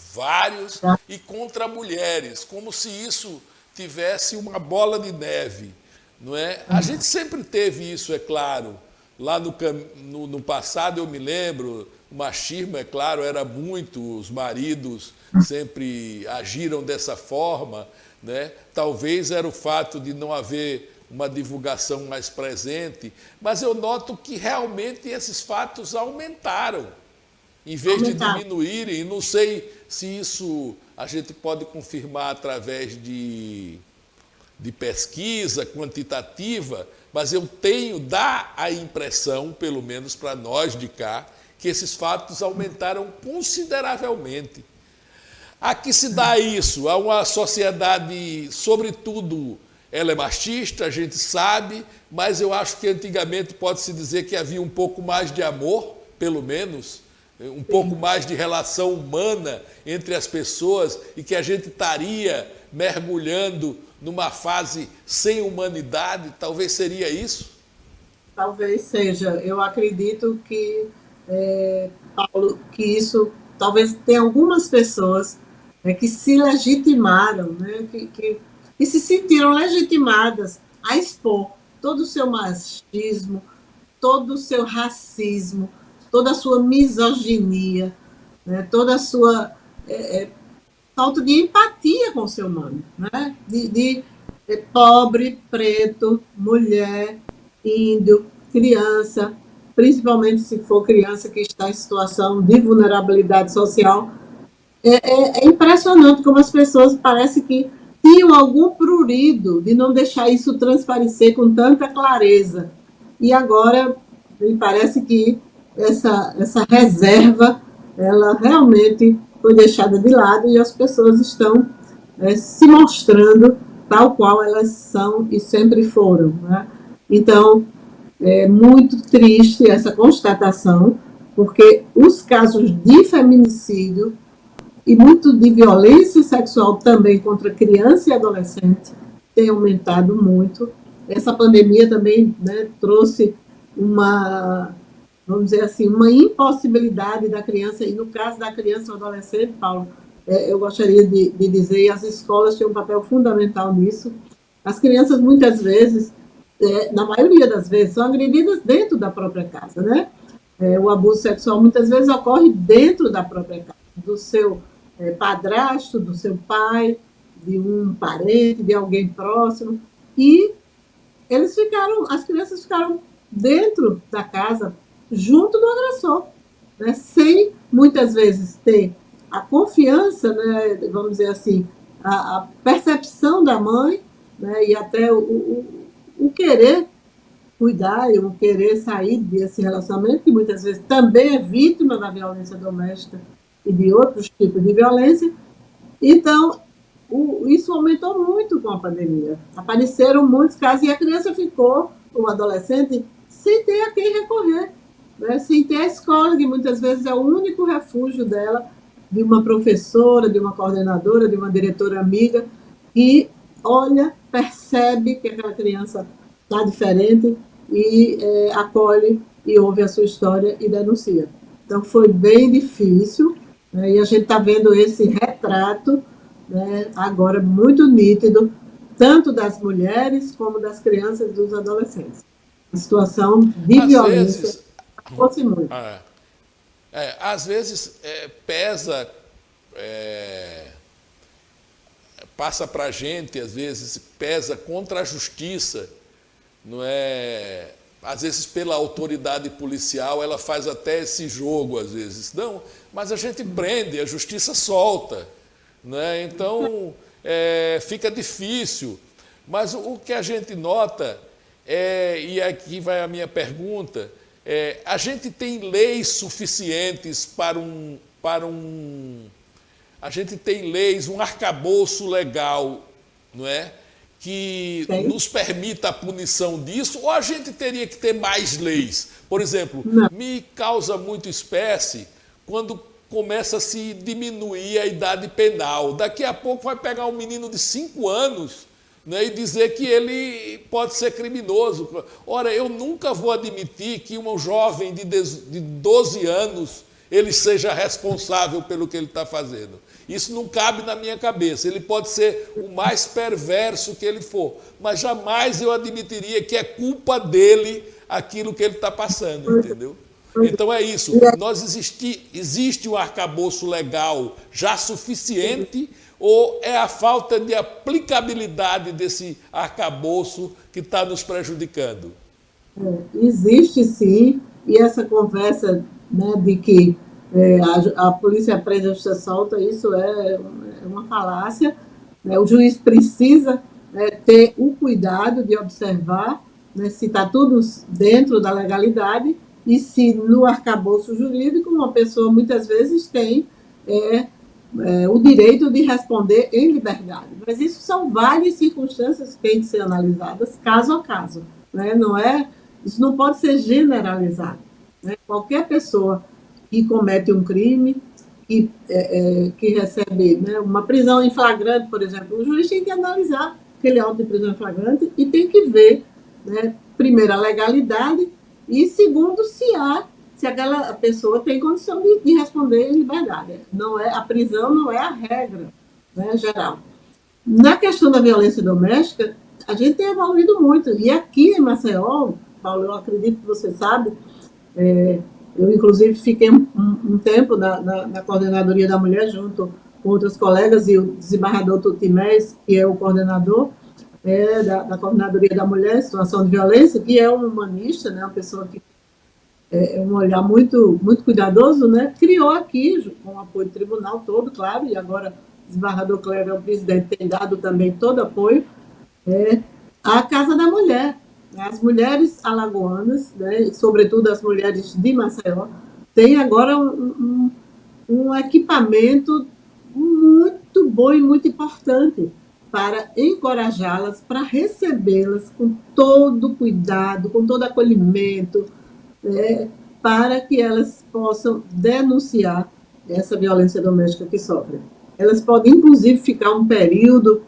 A: e contra mulheres, como se isso tivesse uma bola de neve, não é? A gente sempre teve isso, é claro. Lá no passado, eu me lembro, o machismo, é claro, era muito, os maridos sempre agiram dessa forma, né? Talvez era o fato de não haver uma divulgação mais presente, mas eu noto que realmente esses fatos aumentaram, em vez de diminuírem. Não sei se isso a gente pode confirmar através de pesquisa quantitativa, mas eu dá a impressão, pelo menos para nós de cá, que esses fatos aumentaram consideravelmente. A que se dá isso? A uma sociedade, sobretudo, ela é machista, a gente sabe, mas eu acho que antigamente pode-se dizer que havia um pouco mais de amor, pelo menos, um pouco mais de relação humana entre as pessoas e que a gente estaria mergulhando numa fase sem humanidade, talvez seria isso?
B: Talvez seja. Eu acredito que, Paulo, que isso talvez tenha algumas pessoas que se legitimaram, né, que se sentiram legitimadas a expor todo o seu machismo, todo o seu racismo, toda a sua misoginia, né, toda a sua falta de empatia com o ser humano, né, de pobre, preto, mulher, índio, criança, principalmente se for criança que está em situação de vulnerabilidade social. É impressionante como as pessoas parece que tinham algum prurido de não deixar isso transparecer com tanta clareza. E agora me parece que essa reserva ela realmente foi deixada de lado e as pessoas estão se mostrando tal qual elas são e sempre foram, né? Então, é muito triste essa constatação, porque os casos de feminicídio e muito de violência sexual também contra criança e adolescente têm aumentado muito. Essa pandemia também, né, trouxe uma, vamos dizer assim, uma impossibilidade da criança, e no caso da criança ou adolescente, Paulo, eu gostaria de dizer, e as escolas têm um papel fundamental nisso. As crianças, muitas vezes, na maioria das vezes, são agredidas dentro da própria casa, né? O abuso sexual muitas vezes ocorre dentro da própria casa, do seu padrasto, do seu pai, de um parente, de alguém próximo, e as crianças ficaram dentro da casa, junto do agressor, né? Sem muitas vezes ter a confiança, né? Vamos dizer assim, a percepção da mãe, né? E até o querer cuidar e o querer sair desse relacionamento, que muitas vezes também é vítima da violência doméstica e de outros tipos de violência. Então, isso aumentou muito com a pandemia. Apareceram muitos casos e a criança ficou, o adolescente, sem ter a quem recorrer, né? Sem ter a escola, que muitas vezes é o único refúgio dela, de uma professora, de uma coordenadora, de uma diretora amiga, que olha, percebe que aquela criança está diferente e acolhe e ouve a sua história e denuncia. Então, foi bem difícil, né? E a gente está vendo esse retrato, né, agora muito nítido, tanto das mulheres como das crianças e dos adolescentes. A situação de
A: Às
B: violência
A: vezes,
B: fosse muito.
A: às vezes pesa, passa para a gente, às vezes pesa contra a justiça, não é? Às vezes pela autoridade policial ela faz até esse jogo, às vezes. Não, mas a gente prende, a justiça solta, né? Então fica difícil. Mas o que a gente nota, e aqui vai a minha pergunta, a gente tem leis suficientes a gente tem leis, um arcabouço legal, não é? Que nos permita a punição disso, ou a gente teria que ter mais leis? Por exemplo, me causa muito espécie quando começa a se diminuir a idade penal. Daqui a pouco vai pegar um menino de 5 anos, né, e dizer que ele pode ser criminoso. Ora, eu nunca vou admitir que um jovem de 12 anos ele seja responsável pelo que ele está fazendo. Isso não cabe na minha cabeça. Ele pode ser o mais perverso que ele for, mas jamais eu admitiria que é culpa dele aquilo que ele está passando, entendeu? Então é isso. Existe um arcabouço legal já suficiente, ou é a falta de aplicabilidade desse arcabouço que está nos prejudicando?
B: Existe sim, e essa conversa, né, de que a polícia prende, a justiça solta, isso é uma falácia, né? O juiz precisa ter o cuidado de observar, né, se está tudo dentro da legalidade e se no arcabouço jurídico uma pessoa muitas vezes tem o direito de responder em liberdade. Mas isso são várias circunstâncias que têm que ser analisadas caso a caso, né? Isso não pode ser generalizado, né? Qualquer pessoa que comete um crime, que recebe, né, uma prisão em flagrante, por exemplo. O juiz tem que analisar aquele auto de prisão em flagrante e tem que ver, né, primeiro, a legalidade e, segundo, se aquela pessoa tem condição de responder em liberdade. A prisão não é a regra, né, geral. Na questão da violência doméstica, a gente tem evoluído muito. E aqui em Maceió, Paulo, eu acredito que você sabe, eu, inclusive, fiquei um tempo na Coordenadoria da Mulher, junto com outros colegas, e o desembargador Tutimés, que é o coordenador da Coordenadoria da Mulher em Situação de Violência, que é um humanista, né, uma pessoa que é um olhar muito, muito cuidadoso, né, criou aqui, com o apoio do tribunal todo, claro, e agora o desembargador Cleber, o presidente, tem dado também todo apoio, a Casa da Mulher. As mulheres alagoanas, né, e sobretudo as mulheres de Maceió, têm agora um equipamento muito bom e muito importante para encorajá-las, para recebê-las com todo cuidado, com todo acolhimento, né, para que elas possam denunciar essa violência doméstica que sofrem. Elas podem, inclusive, ficar um período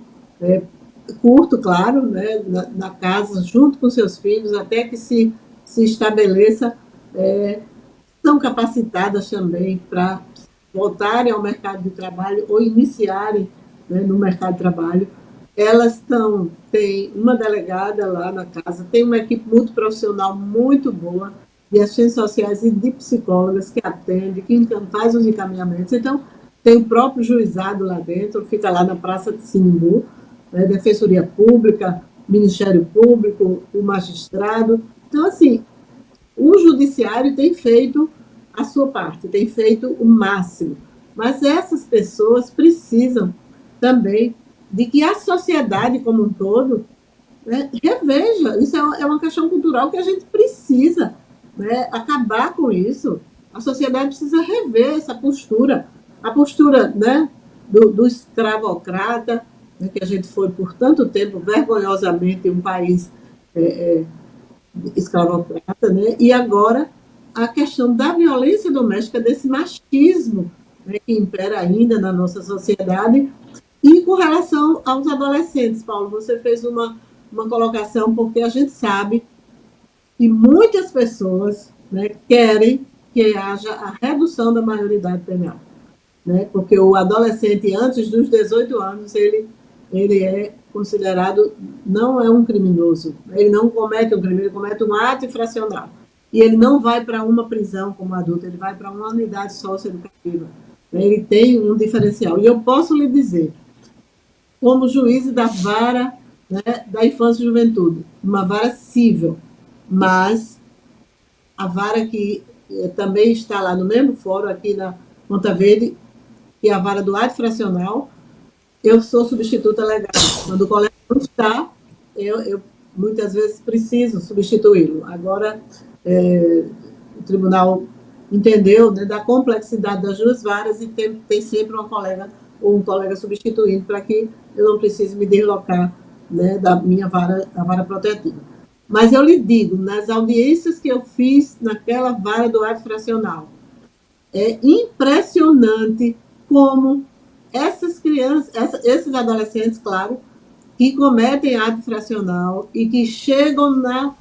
B: curto, claro, né, na casa, junto com seus filhos, até que se estabeleça, são capacitadas também para voltarem ao mercado de trabalho ou iniciarem, né, no mercado de trabalho. Elas têm uma delegada lá na casa, tem uma equipe muito profissional, muito boa, de assistentes sociais e de psicólogas que atendem, que faz os encaminhamentos. Então, tem o próprio juizado lá dentro, fica lá na Praça de Sinimbu, né, Defensoria Pública, Ministério Público, o magistrado. Então, assim, o judiciário tem feito a sua parte, tem feito o máximo. Mas essas pessoas precisam também de que a sociedade como um todo, né, reveja. Isso é uma questão cultural que a gente precisa, né, acabar com isso. A sociedade precisa rever essa postura. A postura, né, do escravocrata, né, que a gente foi por tanto tempo, vergonhosamente, um país escravocrata, né, e agora a questão da violência doméstica, desse machismo, né, que impera ainda na nossa sociedade. E com relação aos adolescentes, Paulo, você fez uma colocação, porque a gente sabe que muitas pessoas, né, querem que haja a redução da maioridade penal, né, porque o adolescente, antes dos 18 anos, ele é considerado, não é um criminoso, ele não comete um crime, ele comete um ato infracional. E ele não vai para uma prisão como adulto, ele vai para uma unidade socioeducativa. Ele tem um diferencial. E eu posso lhe dizer, como juiz da vara, né, da infância e juventude, uma vara cível, mas a vara que também está lá no mesmo fórum, aqui na Ponta Verde, que é a vara do ato fracional, eu sou substituta legal. Quando o colega não está, eu muitas vezes preciso substituí-lo. Agora, o tribunal entendeu, né, da complexidade das duas varas e tem sempre uma colega ou um colega substituindo para que eu não precise me deslocar, né, da minha vara, a vara protetiva. Mas eu lhe digo, nas audiências que eu fiz naquela vara do ato fracional, é impressionante como essas crianças, esses adolescentes, claro, que cometem ato fracional e que chegam na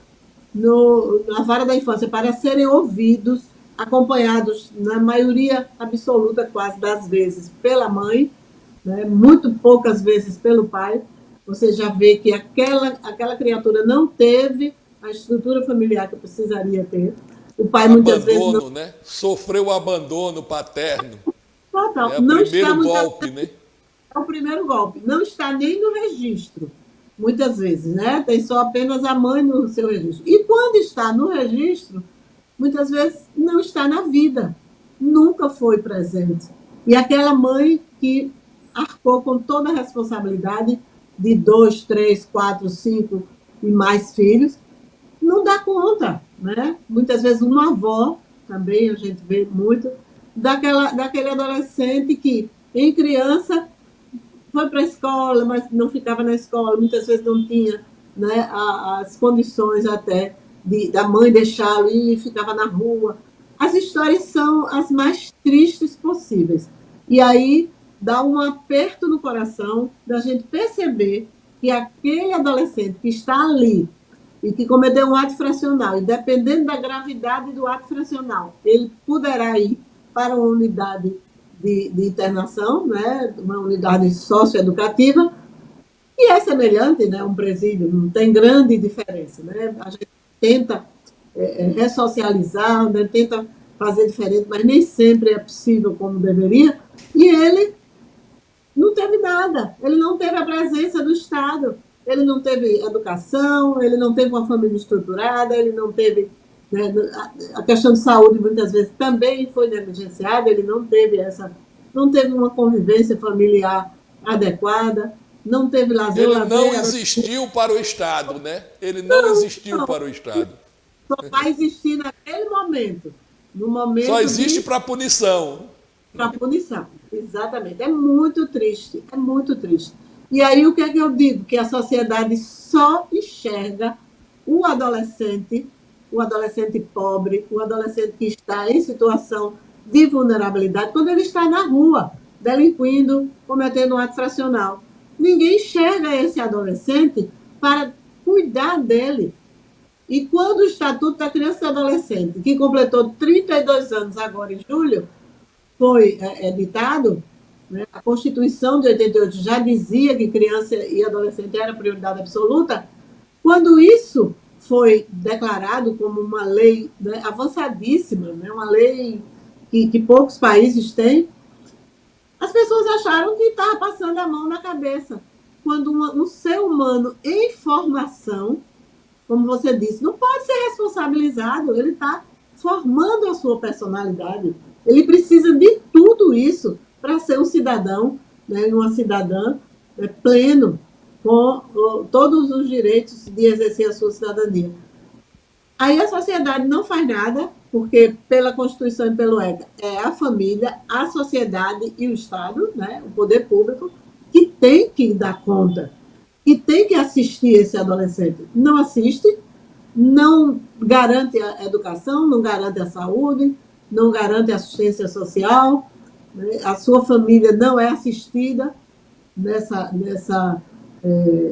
B: vara da infância para serem ouvidos, acompanhados, na maioria absoluta, quase das vezes, pela mãe, né, muito poucas vezes pelo pai. Você já vê que aquela criatura não teve a estrutura familiar que precisaria ter. O pai muitas vezes não...
A: né? Sofreu abandono paterno.
B: Total.
A: É o primeiro golpe, né?
B: É o primeiro golpe. Não está nem no registro, muitas vezes, né? Tem só apenas a mãe no seu registro. E quando está no registro, muitas vezes não está na vida. Nunca foi presente. E aquela mãe que arcou com toda a responsabilidade de 2, 3, 4, 5 e mais filhos, não dá conta, né? Muitas vezes uma avó, também a gente vê muito, daquele adolescente que, em criança, foi para a escola, mas não ficava na escola, muitas vezes não tinha, né, as condições até da mãe deixá-lo e ficava na rua. as histórias são as mais tristes possíveis. E aí dá um aperto no coração da gente perceber que aquele adolescente que está ali e que cometeu um ato fracional, e dependendo da gravidade do ato fracional, ele poderá ir para uma unidade de internação, né, uma unidade socioeducativa, e é semelhante, né, um presídio, não tem grande diferença. Né? A gente tenta ressocializar, né, tenta fazer diferente, mas nem sempre é possível como deveria, e ele não teve nada, ele não teve a presença do Estado, ele não teve educação, ele não teve uma família estruturada, ele não teve... Né, a questão de saúde, muitas vezes, também foi negligenciada, ele não teve uma convivência familiar adequada, não teve lazer.
A: Ele não existiu para o Estado, né? Ele não existiu para o Estado.
B: Só vai existir naquele momento. No momento
A: só existe para punição.
B: Para punição, exatamente. É muito triste, é muito triste. E aí o que é que eu digo? Que a sociedade só enxerga o adolescente pobre, o adolescente que está em situação de vulnerabilidade, quando ele está na rua, delinquindo, cometendo um ato fracional. Ninguém enxerga esse adolescente para cuidar dele. E quando o Estatuto da Criança e Adolescente, que completou 32 anos agora em julho, foi editado, né, a Constituição de 88 já dizia que criança e adolescente era prioridade absoluta, quando isso foi declarado como uma lei, né, avançadíssima, né, uma lei que poucos países têm, as pessoas acharam que estava passando a mão na cabeça. Quando um ser humano em formação, como você disse, não pode ser responsabilizado, ele está formando a sua personalidade. Ele precisa de tudo isso para ser um cidadão, né, uma cidadã, né, pleno, com todos os direitos de exercer a sua cidadania. Aí a sociedade não faz nada, porque pela Constituição e pelo ECA é a família, a sociedade e o Estado, né, o poder público, que tem que dar conta, que tem que assistir esse adolescente. Não assiste, não garante a educação, não garante a saúde, não garante a assistência social, né, a sua família não é assistida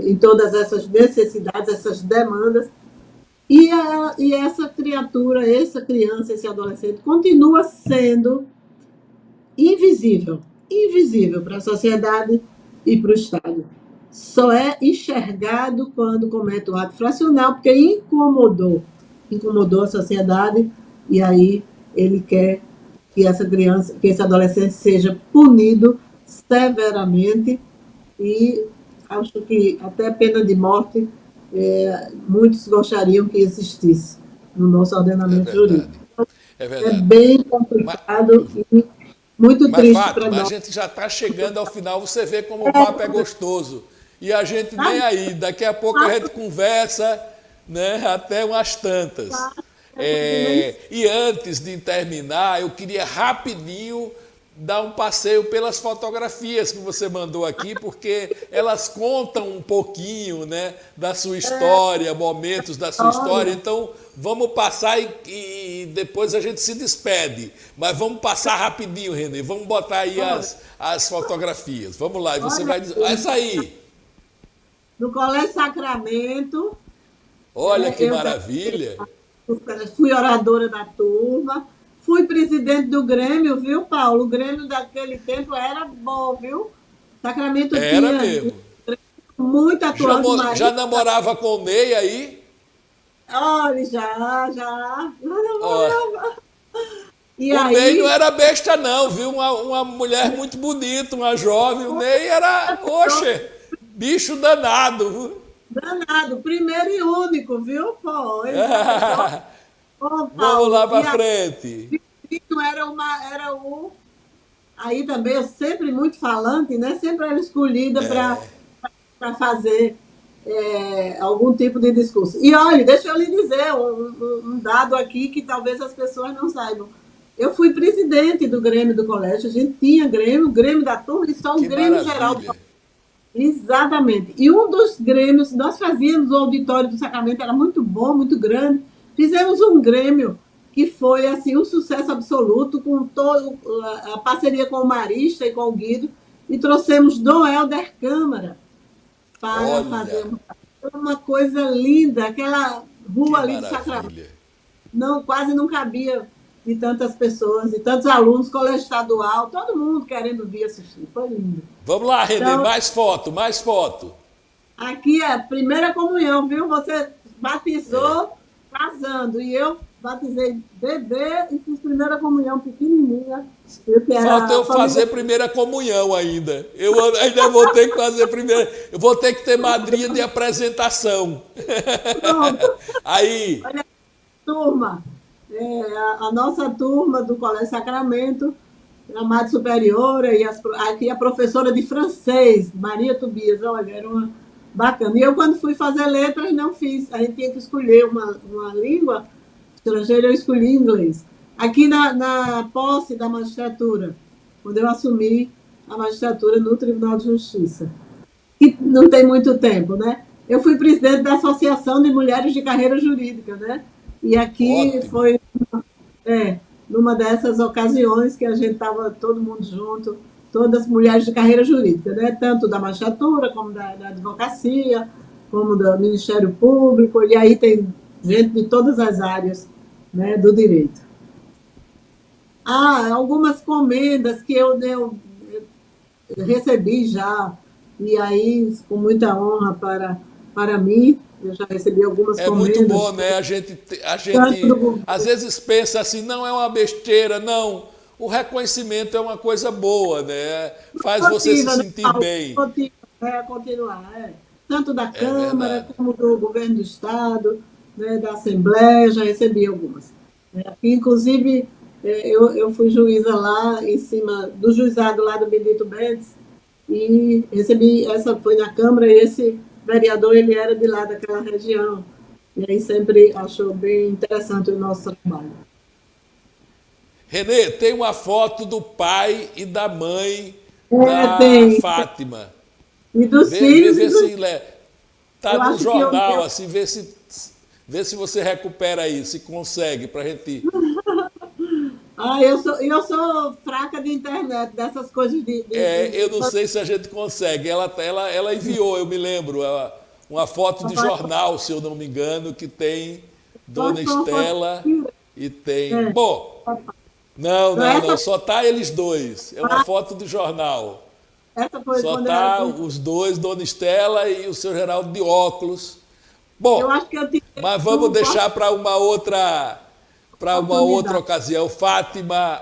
B: em todas essas necessidades, essas demandas. E essa criatura, essa criança, esse adolescente, continua sendo invisível para a sociedade e para o Estado. Só é enxergado quando comete um ato fracional, porque incomodou a sociedade, e aí ele quer que essa criança, que esse adolescente seja punido severamente, e acho que até pena de morte muitos gostariam que existisse no nosso ordenamento jurídico.
A: É verdade.
B: É bem complicado e muito triste para nós.
A: A gente já está chegando ao final, você vê como o papo é gostoso. E a gente nem aí, daqui a pouco a gente conversa, né, até umas tantas. E antes de terminar, eu queria rapidinho dar um passeio pelas fotografias que você mandou aqui, porque elas contam um pouquinho, né, da sua história, momentos da sua história. Então, vamos passar e depois a gente se despede. Mas vamos passar rapidinho, Renê. Vamos botar aí as fotografias. Vamos lá, e você vai dizer. Essa aí.
B: No Colégio Sacramento.
A: Olha que maravilha.
B: Fui oradora da turma. Fui presidente do Grêmio, viu, Paulo? O Grêmio daquele tempo era bom, viu? Sacramento
A: era mesmo.
B: Muito atuante.
A: Já namorava com o Ney aí?
B: Olha, já namorava. E
A: o
B: aí...
A: Ney não era besta não, viu? Uma mulher muito bonita, uma jovem. O Ney era, bicho danado.
B: Danado, primeiro e único, viu, pô?
A: Vamos lá para frente.
B: Era o... Aí também eu sempre muito falante, né? Sempre era escolhida para fazer algum tipo de discurso. E olha, deixa eu lhe dizer um dado aqui que talvez as pessoas não saibam. Eu fui presidente do Grêmio do colégio, a gente tinha Grêmio da turma e só um Grêmio geral do colégio. Exatamente. E um dos grêmios, nós fazíamos o auditório do Sacramento, era muito bom, muito grande. Fizemos um Grêmio que foi assim um sucesso absoluto, com todo, a parceria com o Marista e com o Guido, e trouxemos Dom Helder Câmara para fazer
A: Olha,
B: uma coisa linda, aquela
A: que
B: rua ali de Sacramento,
A: maravilha.
B: não, quase não cabia de tantas pessoas, de tantos alunos, colégio estadual, todo mundo querendo vir assistir, foi lindo.
A: Vamos lá, Renê,
B: Então,
A: mais foto, mais foto.
B: aqui é a primeira comunhão, viu? Você batizou casando, e eu batizei bebê e fiz primeira comunhão pequenininha, eu que
A: Falta
B: era a
A: eu
B: família.
A: fazer primeira comunhão ainda. Eu ainda vou ter que fazer primeira. Eu vou ter que ter madrinha de apresentação.
B: Pronto,
A: Aí,
B: olha, turma, a nossa turma do Colégio Sacramento, a Madre Superiora e aqui a professora de francês, Maria Tobias, olha, era uma bacana. E eu, quando fui fazer letras, não fiz. A gente tinha que escolher uma língua estrangeira, eu escolhi inglês. Aqui na posse da magistratura, quando eu assumi a magistratura no Tribunal de Justiça, que não tem muito tempo, né? Eu fui presidente da Associação de Mulheres de Carreira Jurídica, né? E aqui
A: ótimo.
B: foi numa dessas ocasiões que a gente estava todo mundo junto, todas as mulheres de carreira jurídica, né? Tanto da magistratura, como da advocacia, como do Ministério Público, e aí tem gente de todas as áreas, né, do direito. Ah, algumas comendas que eu recebi já, e aí, com muita honra para mim, eu já recebi algumas
A: É muito
B: comendas,
A: bom, né? A
B: tanto do
A: gente
B: governo.
A: às vezes pensa assim, não é uma besteira, não. O reconhecimento é uma coisa boa, né? Faz você se
B: Motiva, né,
A: sentir
B: Paulo?
A: bem.
B: Motiva a continuar. Tanto da
A: É
B: Câmara,
A: verdade.
B: como do Governo do Estado, né, da Assembleia, já recebi algumas. Inclusive, eu fui juíza lá, em cima do juizado lá do Benedito Mendes, e recebi, essa foi na Câmara, e esse vereador, ele era de lá daquela região. E aí sempre achou bem interessante o nosso trabalho.
A: Renê, tem uma foto do pai e da mãe da
B: Tem.
A: Fátima.
B: E dos filhos,
A: Vê se tá
B: eu
A: no
B: acho que
A: jornal, assim, vê se você recupera aí, se consegue, pra gente.
B: eu sou fraca de internet, dessas coisas
A: Eu não sei se a gente consegue. Ela enviou, eu me lembro, uma foto de jornal, se eu não me engano, que tem Dona
B: Pode uma foto.
A: Estela e tem.
B: É.
A: Bom,
B: Então,
A: não, só tá eles dois. É uma foto de jornal.
B: essa foi
A: Só
B: quando eu era
A: tá
B: presidente.
A: os dois, Dona Estela e o seu Geraldo de óculos.
B: Eu
A: Bom,
B: acho que eu tive
A: mas vamos
B: uma
A: deixar para uma outra
B: oportunidade.
A: ocasião. Fátima,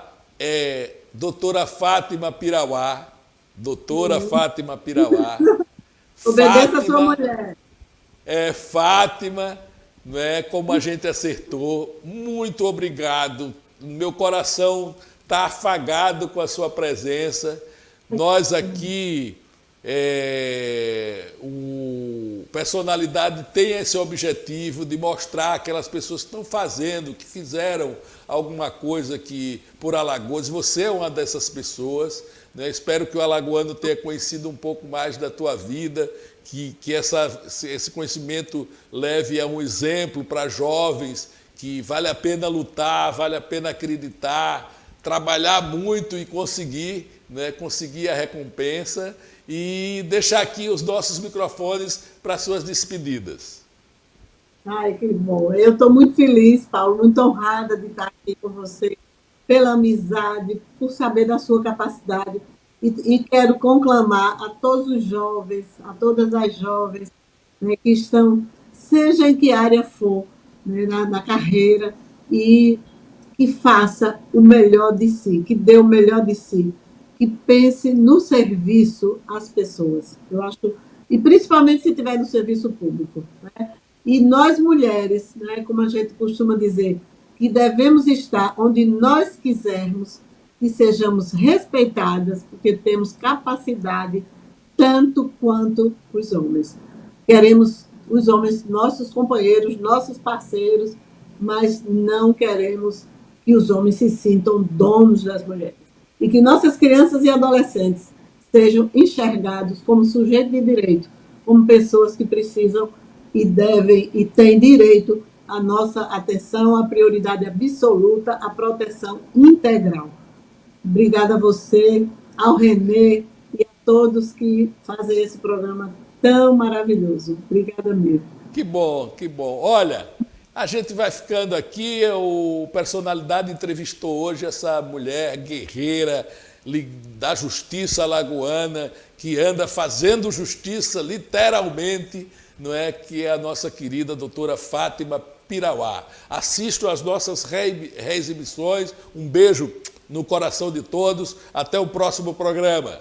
A: doutora Fátima Pirauá, doutora Fátima Pirauá.
B: Obedeça a sua
A: Fátima,
B: mulher.
A: Fátima, não é como a gente acertou. Muito obrigado. Meu coração está afagado com a sua presença. Nós aqui, o Personalidade tem esse objetivo de mostrar aquelas pessoas que estão fazendo, que fizeram alguma coisa aqui por Alagoas. Você é uma dessas pessoas, né? Espero que o alagoano tenha conhecido um pouco mais da tua vida, que esse conhecimento leve a um exemplo para jovens, que vale a pena lutar, vale a pena acreditar, trabalhar muito e conseguir, né, conseguir a recompensa, e deixar aqui os nossos microfones para suas despedidas.
B: Ai, que bom. Eu estou muito feliz, Paulo, muito honrada de estar aqui com você, pela amizade, por saber da sua capacidade. E quero conclamar a todos os jovens, a todas as jovens, né, que estão, seja em que área for, né, na carreira, e que faça o melhor de si, que dê o melhor de si, que pense no serviço às pessoas. Eu acho, e principalmente se estiver no serviço público, né? E nós mulheres, né, como a gente costuma dizer, que devemos estar onde nós quisermos e sejamos respeitadas, porque temos capacidade tanto quanto os homens. Queremos os homens nossos companheiros, nossos parceiros, mas não queremos que os homens se sintam donos das mulheres. E que nossas crianças e adolescentes sejam enxergados como sujeitos de direito, como pessoas que precisam e devem e têm direito a nossa atenção, a prioridade absoluta, a proteção integral. Obrigada a você, ao Renê e a todos que fazem esse programa tão maravilhoso. Obrigada mesmo.
A: Que bom, que bom. Olha, a gente vai ficando aqui. O Personalidade entrevistou hoje essa mulher guerreira da justiça alagoana, que anda fazendo justiça literalmente, não é? Que é a nossa querida doutora Fátima Pirauá. Assistam às nossas reexibições. Um beijo no coração de todos. Até o próximo programa.